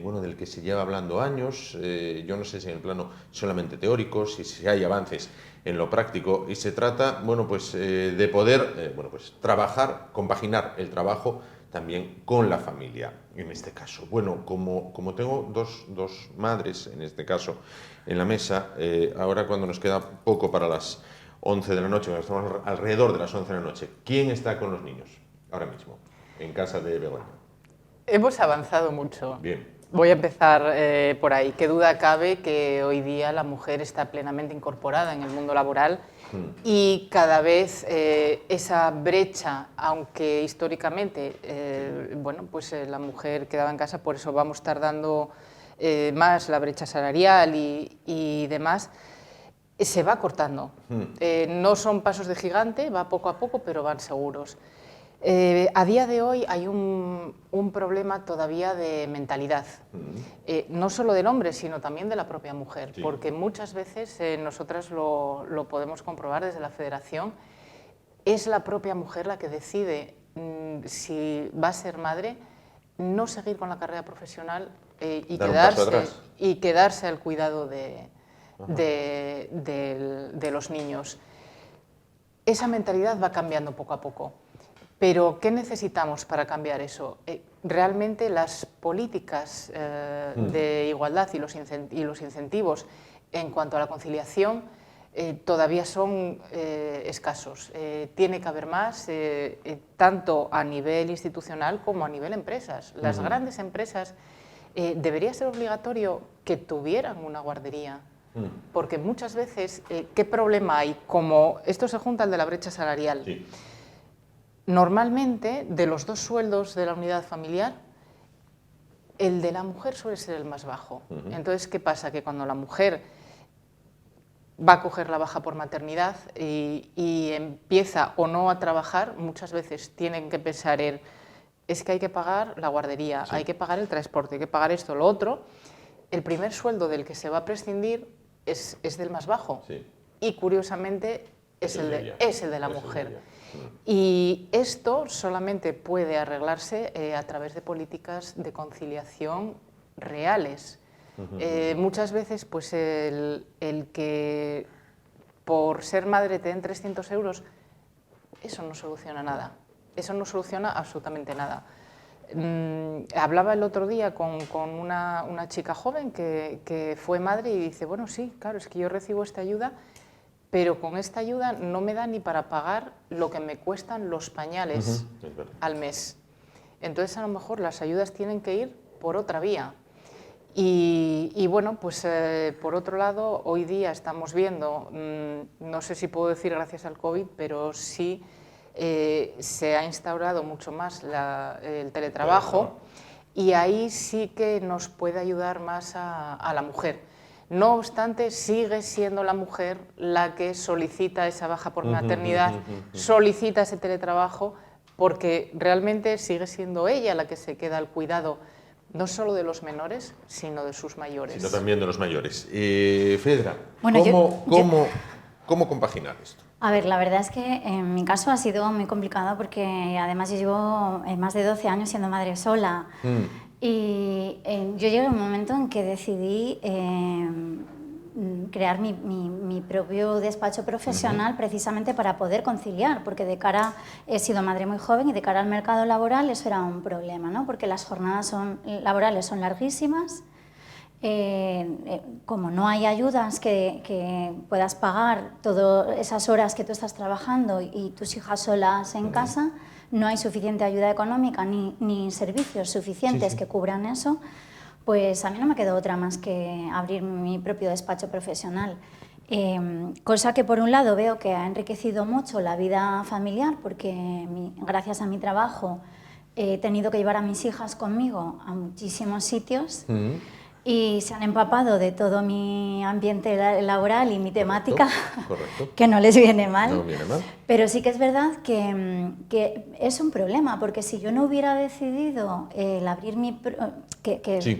bueno, del que se lleva hablando años. Yo no sé si en el plano solamente teórico, si hay avances en lo práctico, y se trata, bueno, pues, de poder bueno, pues, trabajar, compaginar el trabajo también con la familia, en este caso. Bueno, como tengo dos madres, en este caso, en la mesa, ahora cuando nos queda poco para las 11 de la noche, cuando estamos alrededor de las 11 de la noche, ¿quién está con los niños ahora mismo en casa de Begoña? Hemos avanzado mucho. Bien. Voy a empezar por ahí. Qué duda cabe que hoy día la mujer está plenamente incorporada en el mundo laboral y cada vez esa brecha, aunque históricamente bueno, pues, la mujer quedaba en casa, por eso vamos tardando más la brecha salarial y demás, se va cortando. No son pasos de gigante, va poco a poco, pero van seguros. A día de hoy hay un problema todavía de mentalidad, no solo del hombre, sino también de la propia mujer, porque muchas veces nosotras lo podemos comprobar desde la Federación, es la propia mujer la que decide si va a ser madre, no seguir con la carrera profesional y quedarse al cuidado de los niños. Esa mentalidad va cambiando poco a poco. Pero, ¿qué necesitamos para cambiar eso? Realmente las políticas de igualdad y los incentivos en cuanto a la conciliación todavía son escasos. Tiene que haber más, tanto a nivel institucional como a nivel empresas. Las grandes empresas debería ser obligatorio que tuvieran una guardería, porque muchas veces, ¿qué problema hay? Como esto se junta al de la brecha salarial. Sí. Normalmente, de los 2 sueldos de la unidad familiar, el de la mujer suele ser el más bajo. Entonces, ¿qué pasa? Que cuando la mujer va a coger la baja por maternidad y empieza o no a trabajar, muchas veces tienen que pensar en, es que hay que pagar la guardería, hay que pagar el transporte, hay que pagar esto, lo otro. El primer sueldo del que se va a prescindir es del más bajo y curiosamente es el de la mujer. Y esto solamente puede arreglarse a través de políticas de conciliación reales. Muchas veces pues el que por ser madre te den 300 euros, eso no soluciona nada, eso no soluciona absolutamente nada. Hablaba el otro día con una chica joven que fue madre y dice, bueno, sí, claro, es que yo recibo esta ayuda, pero con esta ayuda no me da ni para pagar lo que me cuestan los pañales al mes. Entonces, a lo mejor las ayudas tienen que ir por otra vía. Y bueno, pues por otro lado, hoy día estamos viendo, no sé si puedo decir gracias al COVID, pero sí se ha instaurado mucho más el teletrabajo y ahí sí que nos puede ayudar más a la mujer. No obstante, sigue siendo la mujer la que solicita esa baja por maternidad, solicita ese teletrabajo, porque realmente sigue siendo ella la que se queda al cuidado no solo de los menores, sino de sus mayores. Sino también de los mayores. Fedra, Bueno, ¿cómo compaginar esto? A ver, la verdad es que en mi caso ha sido muy complicado porque además yo llevo más de 12 años siendo madre sola. Y yo llegué a un momento en que decidí crear mi propio despacho profesional precisamente para poder conciliar, porque he sido madre muy joven y de cara al mercado laboral eso era un problema, ¿no? Porque las jornadas laborales son larguísimas, como no hay ayudas que puedas pagar todas esas horas que tú estás trabajando y tus hijas solas en casa, no hay suficiente ayuda económica ni servicios suficientes que cubran eso. Pues a mí no me quedó otra más que abrir mi propio despacho profesional, cosa que por un lado veo que ha enriquecido mucho la vida familiar porque gracias a mi trabajo he tenido que llevar a mis hijas conmigo a muchísimos sitios y se han empapado de todo mi ambiente laboral y mi temática, que no les viene mal. No viene mal. Pero sí que es verdad que es un problema, porque si yo no hubiera decidido el abrir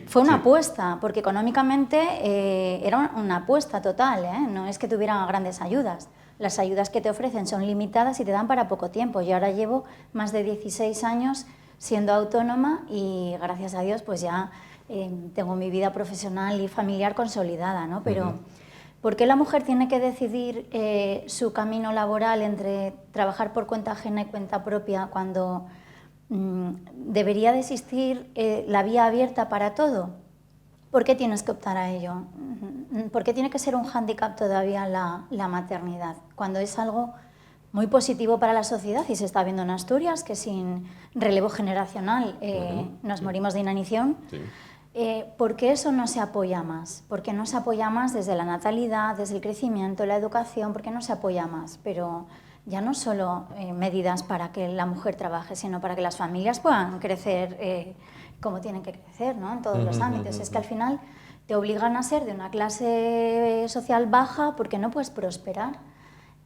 fue una apuesta, porque económicamente era una apuesta total, no es que tuviera grandes ayudas. Las ayudas que te ofrecen son limitadas y te dan para poco tiempo. Yo ahora llevo más de 16 años siendo autónoma y gracias a Dios pues ya tengo mi vida profesional y familiar consolidada, ¿no? Pero ¿por qué la mujer tiene que decidir su camino laboral entre trabajar por cuenta ajena y cuenta propia cuando debería de existir la vía abierta para todo? ¿Por qué tienes que optar a ello? ¿Por qué tiene que ser un hándicap todavía la maternidad? Cuando es algo muy positivo para la sociedad y se está viendo en Asturias, que sin relevo generacional nos morimos de inanición. ¿Por qué eso no se apoya más? ¿Por qué no se apoya más desde la natalidad, desde el crecimiento, la educación? ¿Por qué no se apoya más? Pero ya no solo medidas para que la mujer trabaje, sino para que las familias puedan crecer como tienen que crecer, ¿no? En todos los ámbitos. Es que al final te obligan a ser de una clase social baja porque no puedes prosperar.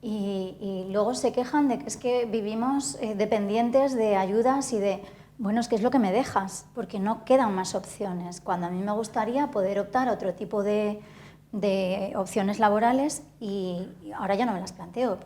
Y luego se quejan de que es que vivimos dependientes de ayudas y de... Bueno, es que es lo que me dejas, porque no quedan más opciones. Cuando a mí me gustaría poder optar a otro tipo de opciones laborales y ahora ya no me las planteo,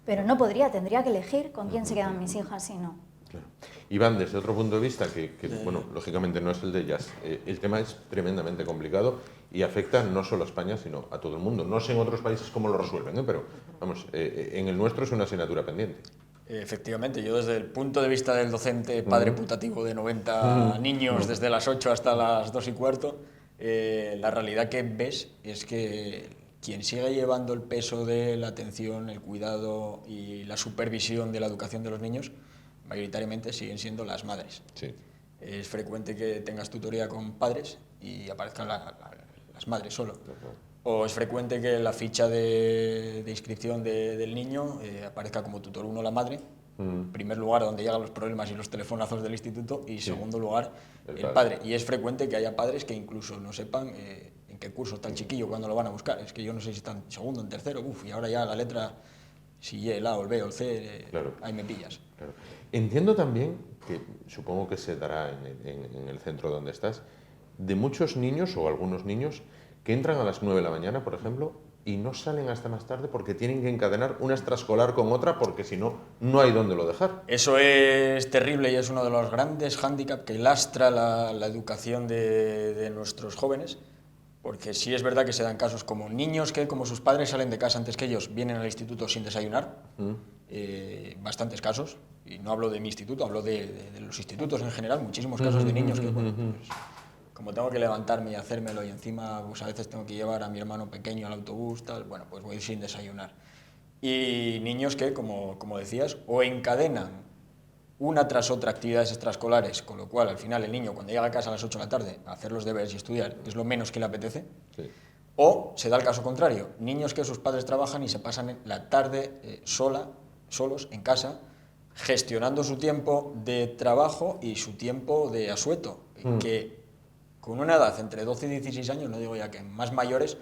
pero no podría, tendría que elegir con quién se quedan mis hijas y no. Claro. Iván, desde otro punto de vista, que bueno, lógicamente no es el de ellas, el tema es tremendamente complicado y afecta no solo a España, sino a todo el mundo. No sé en otros países cómo lo resuelven, pero vamos, en el nuestro es una asignatura pendiente. Efectivamente, yo desde el punto de vista del docente padre putativo de 90 niños desde las 8 hasta las 2:15, la realidad que ves es que quien sigue llevando el peso de la atención, el cuidado y la supervisión de la educación de los niños, mayoritariamente siguen siendo las madres. Sí. Es frecuente que tengas tutoría con padres y aparezcan las madres solo. O es frecuente que la ficha de inscripción del niño aparezca como tutor 1 la madre, en primer lugar donde llegan los problemas y los telefonazos del instituto, y segundo lugar el padre. Y es frecuente que haya padres que incluso no sepan en en qué curso está el chiquillo, cuándo lo van a buscar. Es que yo no sé si está en segundo, en tercero, y ahora ya la letra, si el A o el B o el C, Claro. ahí me pillas. Claro. Entiendo también, que supongo que se dará en el centro donde estás, de muchos niños o algunos niños que entran a las 9 de la mañana, por ejemplo, y no salen hasta más tarde porque tienen que encadenar una extraescolar con otra porque si no, no hay dónde lo dejar. Eso es terrible y es uno de los grandes hándicaps que lastra la educación de nuestros jóvenes, porque sí es verdad que se dan casos como niños que, como sus padres salen de casa antes que ellos, vienen al instituto sin desayunar, bastantes casos, y no hablo de mi instituto, hablo de los institutos en general, muchísimos casos de niños que, bueno, pues, como tengo que levantarme y hacérmelo y encima pues a veces tengo que llevar a mi hermano pequeño al autobús, tal, bueno, pues voy sin desayunar. Y niños que, como decías, o encadenan una tras otra actividades extraescolares, con lo cual al final el niño cuando llega a casa a las 8 de la tarde a hacer los deberes y estudiar es lo menos que le apetece, sí. O se da el caso contrario, niños que sus padres trabajan y se pasan la tarde solos en casa, gestionando su tiempo de trabajo y su tiempo de asueto, que con una edad entre 12 y 16 años, no digo ya que más mayores,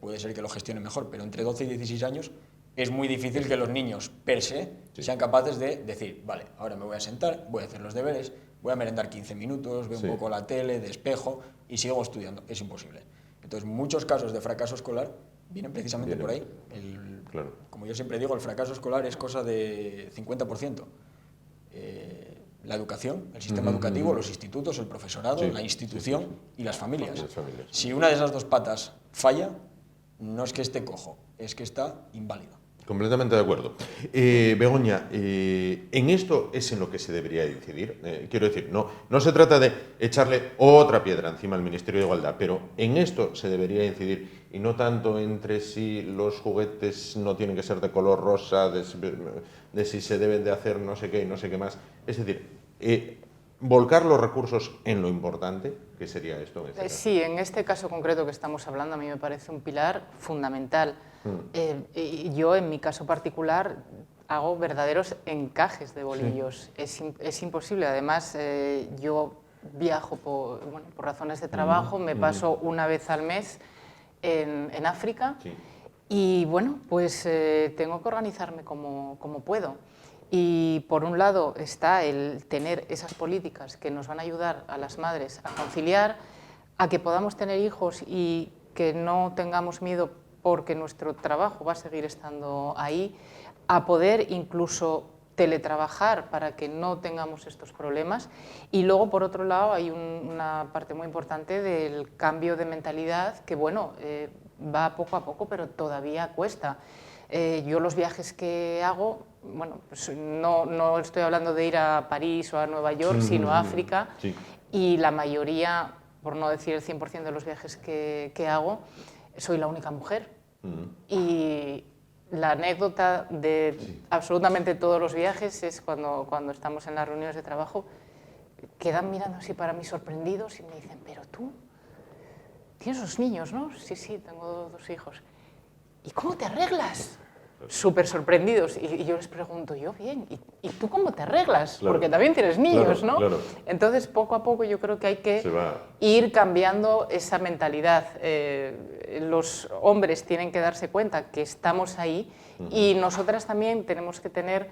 puede ser que lo gestionen mejor, pero entre 12 y 16 años es muy difícil que los niños per se sean capaces de decir, vale, ahora me voy a sentar, voy a hacer los deberes, voy a merendar 15 minutos, veo un poco la tele, despejo y sigo estudiando. Es imposible. Entonces, muchos casos de fracaso escolar vienen precisamente por ahí. Claro. Como yo siempre digo, el fracaso escolar es cosa de 50%. La educación, el sistema educativo, los institutos, el profesorado, la institución y las familias. Si una de esas dos patas falla, no es que esté cojo, es que está inválido. Completamente de acuerdo. Begoña, en esto es en lo que se debería incidir. Quiero decir, no se trata de echarle otra piedra encima al Ministerio de Igualdad, pero en esto se debería incidir y no tanto entre si los juguetes no tienen que ser de color rosa, de si se deben de hacer no sé qué y no sé qué más. Es decir, volcar los recursos en lo importante, que sería esto. Sí, en este caso concreto que estamos hablando a mí me parece un pilar fundamental. Yo, en mi caso particular, hago verdaderos encajes de bolillos. Es imposible. Además, yo viajo por razones de trabajo, me paso una vez al mes en África y, bueno, pues tengo que organizarme como puedo. Y, por un lado, está el tener esas políticas que nos van a ayudar a las madres a conciliar, a que podamos tener hijos y que no tengamos miedo porque nuestro trabajo va a seguir estando ahí, a poder incluso teletrabajar para que no tengamos estos problemas. Y luego, por otro lado, hay una parte muy importante del cambio de mentalidad que, bueno, va poco a poco, pero todavía cuesta. Yo los viajes que hago, bueno, pues no estoy hablando de ir a París o a Nueva York, sino a África, y la mayoría, por no decir el 100% de los viajes que hago, soy la única mujer. Y la anécdota de absolutamente todos los viajes es cuando estamos en las reuniones de trabajo, quedan mirando así para mí sorprendidos y me dicen, pero tú tienes dos niños, ¿no? Sí, tengo 2 hijos. ¿Y cómo te arreglas? Súper sorprendidos. Y yo les pregunto, yo bien, ¿y tú cómo te arreglas? Claro. Porque también tienes niños, ¿no? Claro. Entonces, poco a poco yo creo que hay que ir cambiando esa mentalidad. Los hombres tienen que darse cuenta que estamos ahí y nosotras también tenemos que tener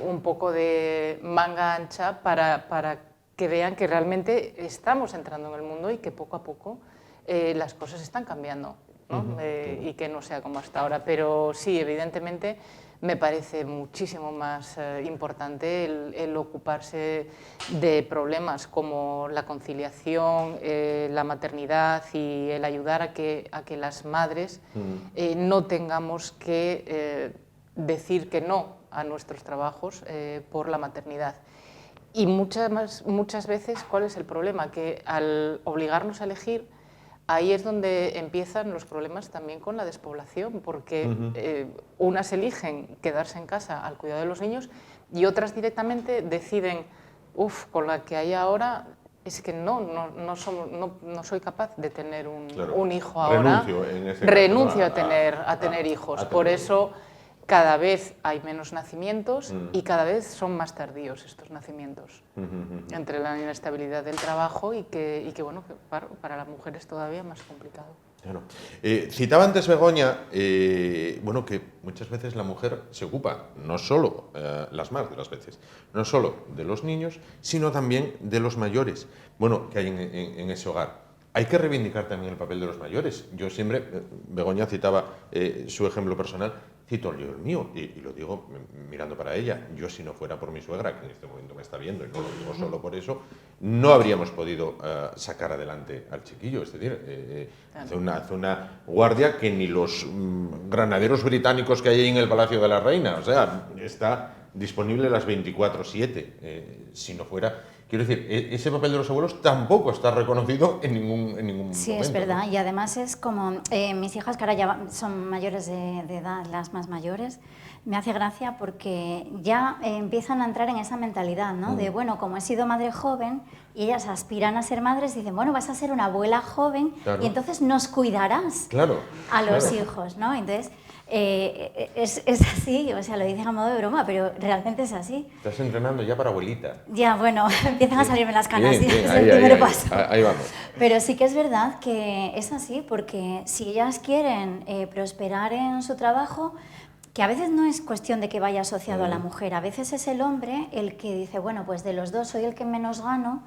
un poco de manga ancha para que vean que realmente estamos entrando en el mundo y que poco a poco las cosas están cambiando. ¿no? Y que no sea como hasta ahora, pero sí, evidentemente me parece muchísimo más importante el ocuparse de problemas como la conciliación, la maternidad y el ayudar a que las madres no tengamos que decir que no a nuestros trabajos por la maternidad. Y muchas veces, ¿cuál es el problema? Que al obligarnos a elegir, ahí es donde empiezan los problemas también con la despoblación, porque unas eligen quedarse en casa al cuidado de los niños y otras directamente deciden, con la que hay ahora, es que no soy capaz de tener un hijo ahora. Renuncio a tener hijos. Por eso cada vez hay menos nacimientos y cada vez son más tardíos estos nacimientos, entre la inestabilidad del trabajo y que bueno, que para las mujeres todavía más complicado. Claro. Citaba antes Begoña, bueno, que muchas veces la mujer se ocupa, no solo, las más de las veces, no solo de los niños, sino también de los mayores, bueno, que hay en ese hogar. Hay que reivindicar también el papel de los mayores. Yo siempre, Begoña citaba su ejemplo personal, cito yo el mío, y lo digo mirando para ella. Yo, si no fuera por mi suegra, que en este momento me está viendo, y no lo digo solo por eso, no habríamos podido sacar adelante al chiquillo. Es decir, hace una guardia que ni los granaderos británicos que hay ahí en el Palacio de la Reina, o sea, está disponible las 24/7, si no fuera... Quiero decir, ese papel de los abuelos tampoco está reconocido en ningún momento. Sí, es verdad. ¿No? Y además es como mis hijas, que ahora ya son mayores de edad, las más mayores, me hace gracia porque ya empiezan a entrar en esa mentalidad, ¿no? De, bueno, como he sido madre joven y ellas aspiran a ser madres, dicen, bueno, vas a ser una abuela joven y entonces nos cuidarás a los hijos, ¿no? Entonces... es así, o sea, lo dicen a modo de broma, pero realmente es así. Estás entrenando ya para abuelita. Ya, bueno, empiezan a salirme las canas, bien, es el primer paso. Ahí vamos. Pero sí que es verdad que es así, porque si ellas quieren prosperar en su trabajo, que a veces no es cuestión de que vaya asociado a la mujer, a veces es el hombre el que dice, bueno, pues de los dos soy el que menos gano,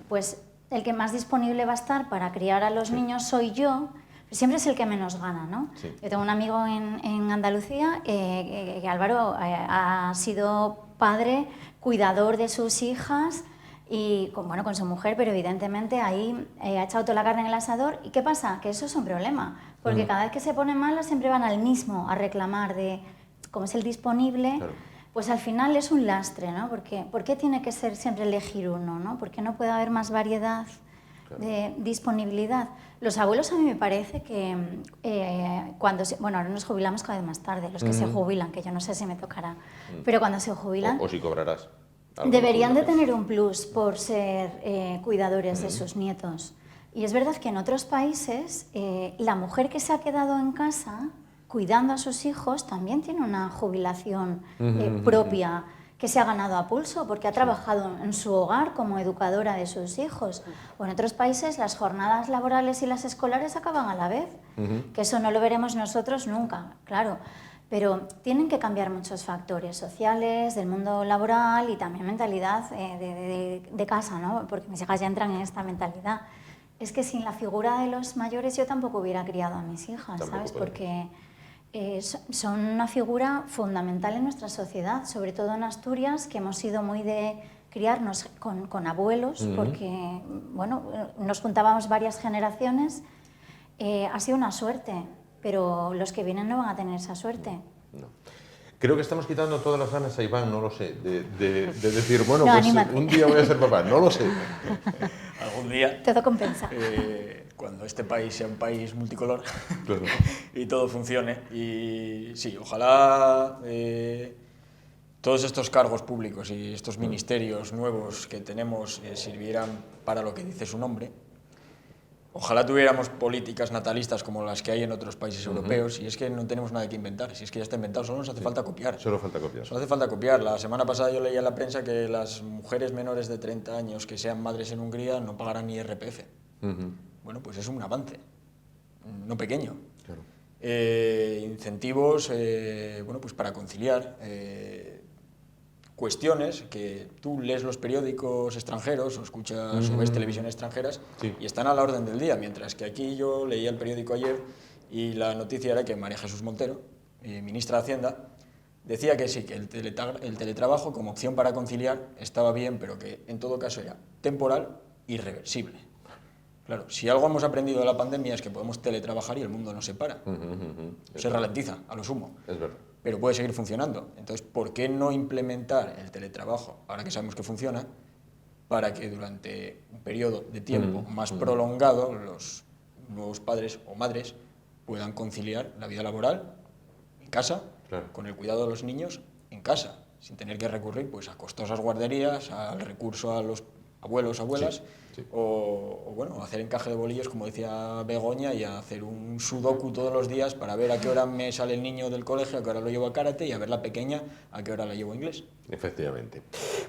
pues el que más disponible va a estar para criar a los niños soy yo. Siempre es el que menos gana, ¿no? Sí. Yo tengo un amigo en Andalucía, que Álvaro ha sido padre, cuidador de sus hijas y con su mujer, pero evidentemente ahí ha echado toda la carne en el asador. ¿Y qué pasa? Que eso es un problema, porque cada vez que se ponen malas siempre van al mismo a reclamar de, como es el disponible, pues al final es un lastre, ¿no? Porque, ¿por qué tiene que ser siempre elegir uno, ¿no? ¿Por qué no puede haber más variedad de disponibilidad? Los abuelos a mí me parece que ahora nos jubilamos cada vez más tarde, los que se jubilan, que yo no sé si me tocará, pero cuando se jubilan... O si cobrarás. Deberían de tener un plus por ser cuidadores de sus nietos. Y es verdad que en otros países la mujer que se ha quedado en casa cuidando a sus hijos también tiene una jubilación propia, que se ha ganado a pulso porque ha trabajado en su hogar como educadora de sus hijos. O en otros países las jornadas laborales y las escolares acaban a la vez, que eso no lo veremos nosotros nunca, claro. Pero tienen que cambiar muchos factores sociales, del mundo laboral y también mentalidad de casa, ¿no? Porque mis hijas ya entran en esta mentalidad. Es que sin la figura de los mayores yo tampoco hubiera criado a mis hijas, ¿sabes? Porque... son una figura fundamental en nuestra sociedad, sobre todo en Asturias, que hemos sido muy de criarnos con abuelos, porque bueno, nos juntábamos varias generaciones. Ha sido una suerte, pero los que vienen no van a tener esa suerte. No. Creo que estamos quitando todas las ganas a Iván, no lo sé, de decir, bueno, no, pues anímate. Un día voy a ser papá, no lo sé. Algún día... Todo compensa. Cuando este país sea un país multicolor y todo funcione. Y sí, ojalá todos estos cargos públicos y estos ministerios nuevos que tenemos sirvieran para lo que dice su nombre. Ojalá tuviéramos políticas natalistas como las que hay en otros países europeos, y es que no tenemos nada que inventar, si es que ya está inventado, solo nos hace falta copiar. Solo falta copiar. Solo hace falta copiar. La semana pasada yo leía en la prensa que las mujeres menores de 30 años que sean madres en Hungría no pagarán ni IRPF. Bueno, pues es un avance, no pequeño. Claro. Incentivos bueno, pues para conciliar cuestiones que tú lees los periódicos extranjeros o escuchas o ves televisiones extranjeras y están a la orden del día, mientras que aquí yo leía el periódico ayer y la noticia era que María Jesús Montero, ministra de Hacienda, decía que sí, que el teletrabajo como opción para conciliar estaba bien, pero que en todo caso era temporal y reversible. Claro, si algo hemos aprendido de la pandemia es que podemos teletrabajar y el mundo no se para. Se ralentiza, a lo sumo. Es verdad. Pero puede seguir funcionando. Entonces, ¿por qué no implementar el teletrabajo, ahora que sabemos que funciona, para que durante un periodo de tiempo más prolongado los nuevos padres o madres puedan conciliar la vida laboral en casa, con el cuidado de los niños en casa, sin tener que recurrir pues, a costosas guarderías, al recurso a los abuelos, abuelas, Sí, sí. o bueno, hacer encaje de bolillos, como decía Begoña, y hacer un sudoku todos los días para ver a qué hora me sale el niño del colegio, a qué hora lo llevo a karate, y a ver la pequeña a qué hora la llevo a inglés. Efectivamente.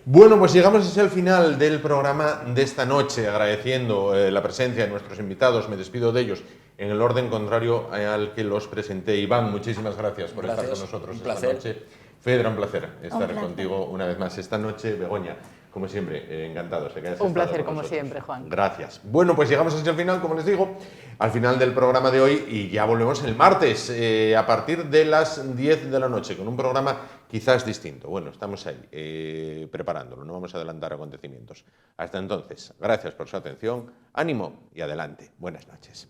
Bueno, pues llegamos así al final del programa de esta noche, agradeciendo la presencia de nuestros invitados. Me despido de ellos en el orden contrario al que los presenté. Iván, muchísimas gracias por estar con nosotros Un esta placer. noche. Fedra, un placer estar placer. contigo una vez más esta noche. Begoña, como siempre, encantados de que hayas Un estado placer, con como nosotros. siempre, Juan. Gracias. Bueno, pues llegamos así al final, como les digo, al final del programa de hoy, y ya volvemos el martes a partir de las 10 de la noche con un programa quizás distinto. Bueno, estamos ahí preparándolo, no vamos a adelantar acontecimientos. Hasta entonces, gracias por su atención, ánimo y adelante. Buenas noches.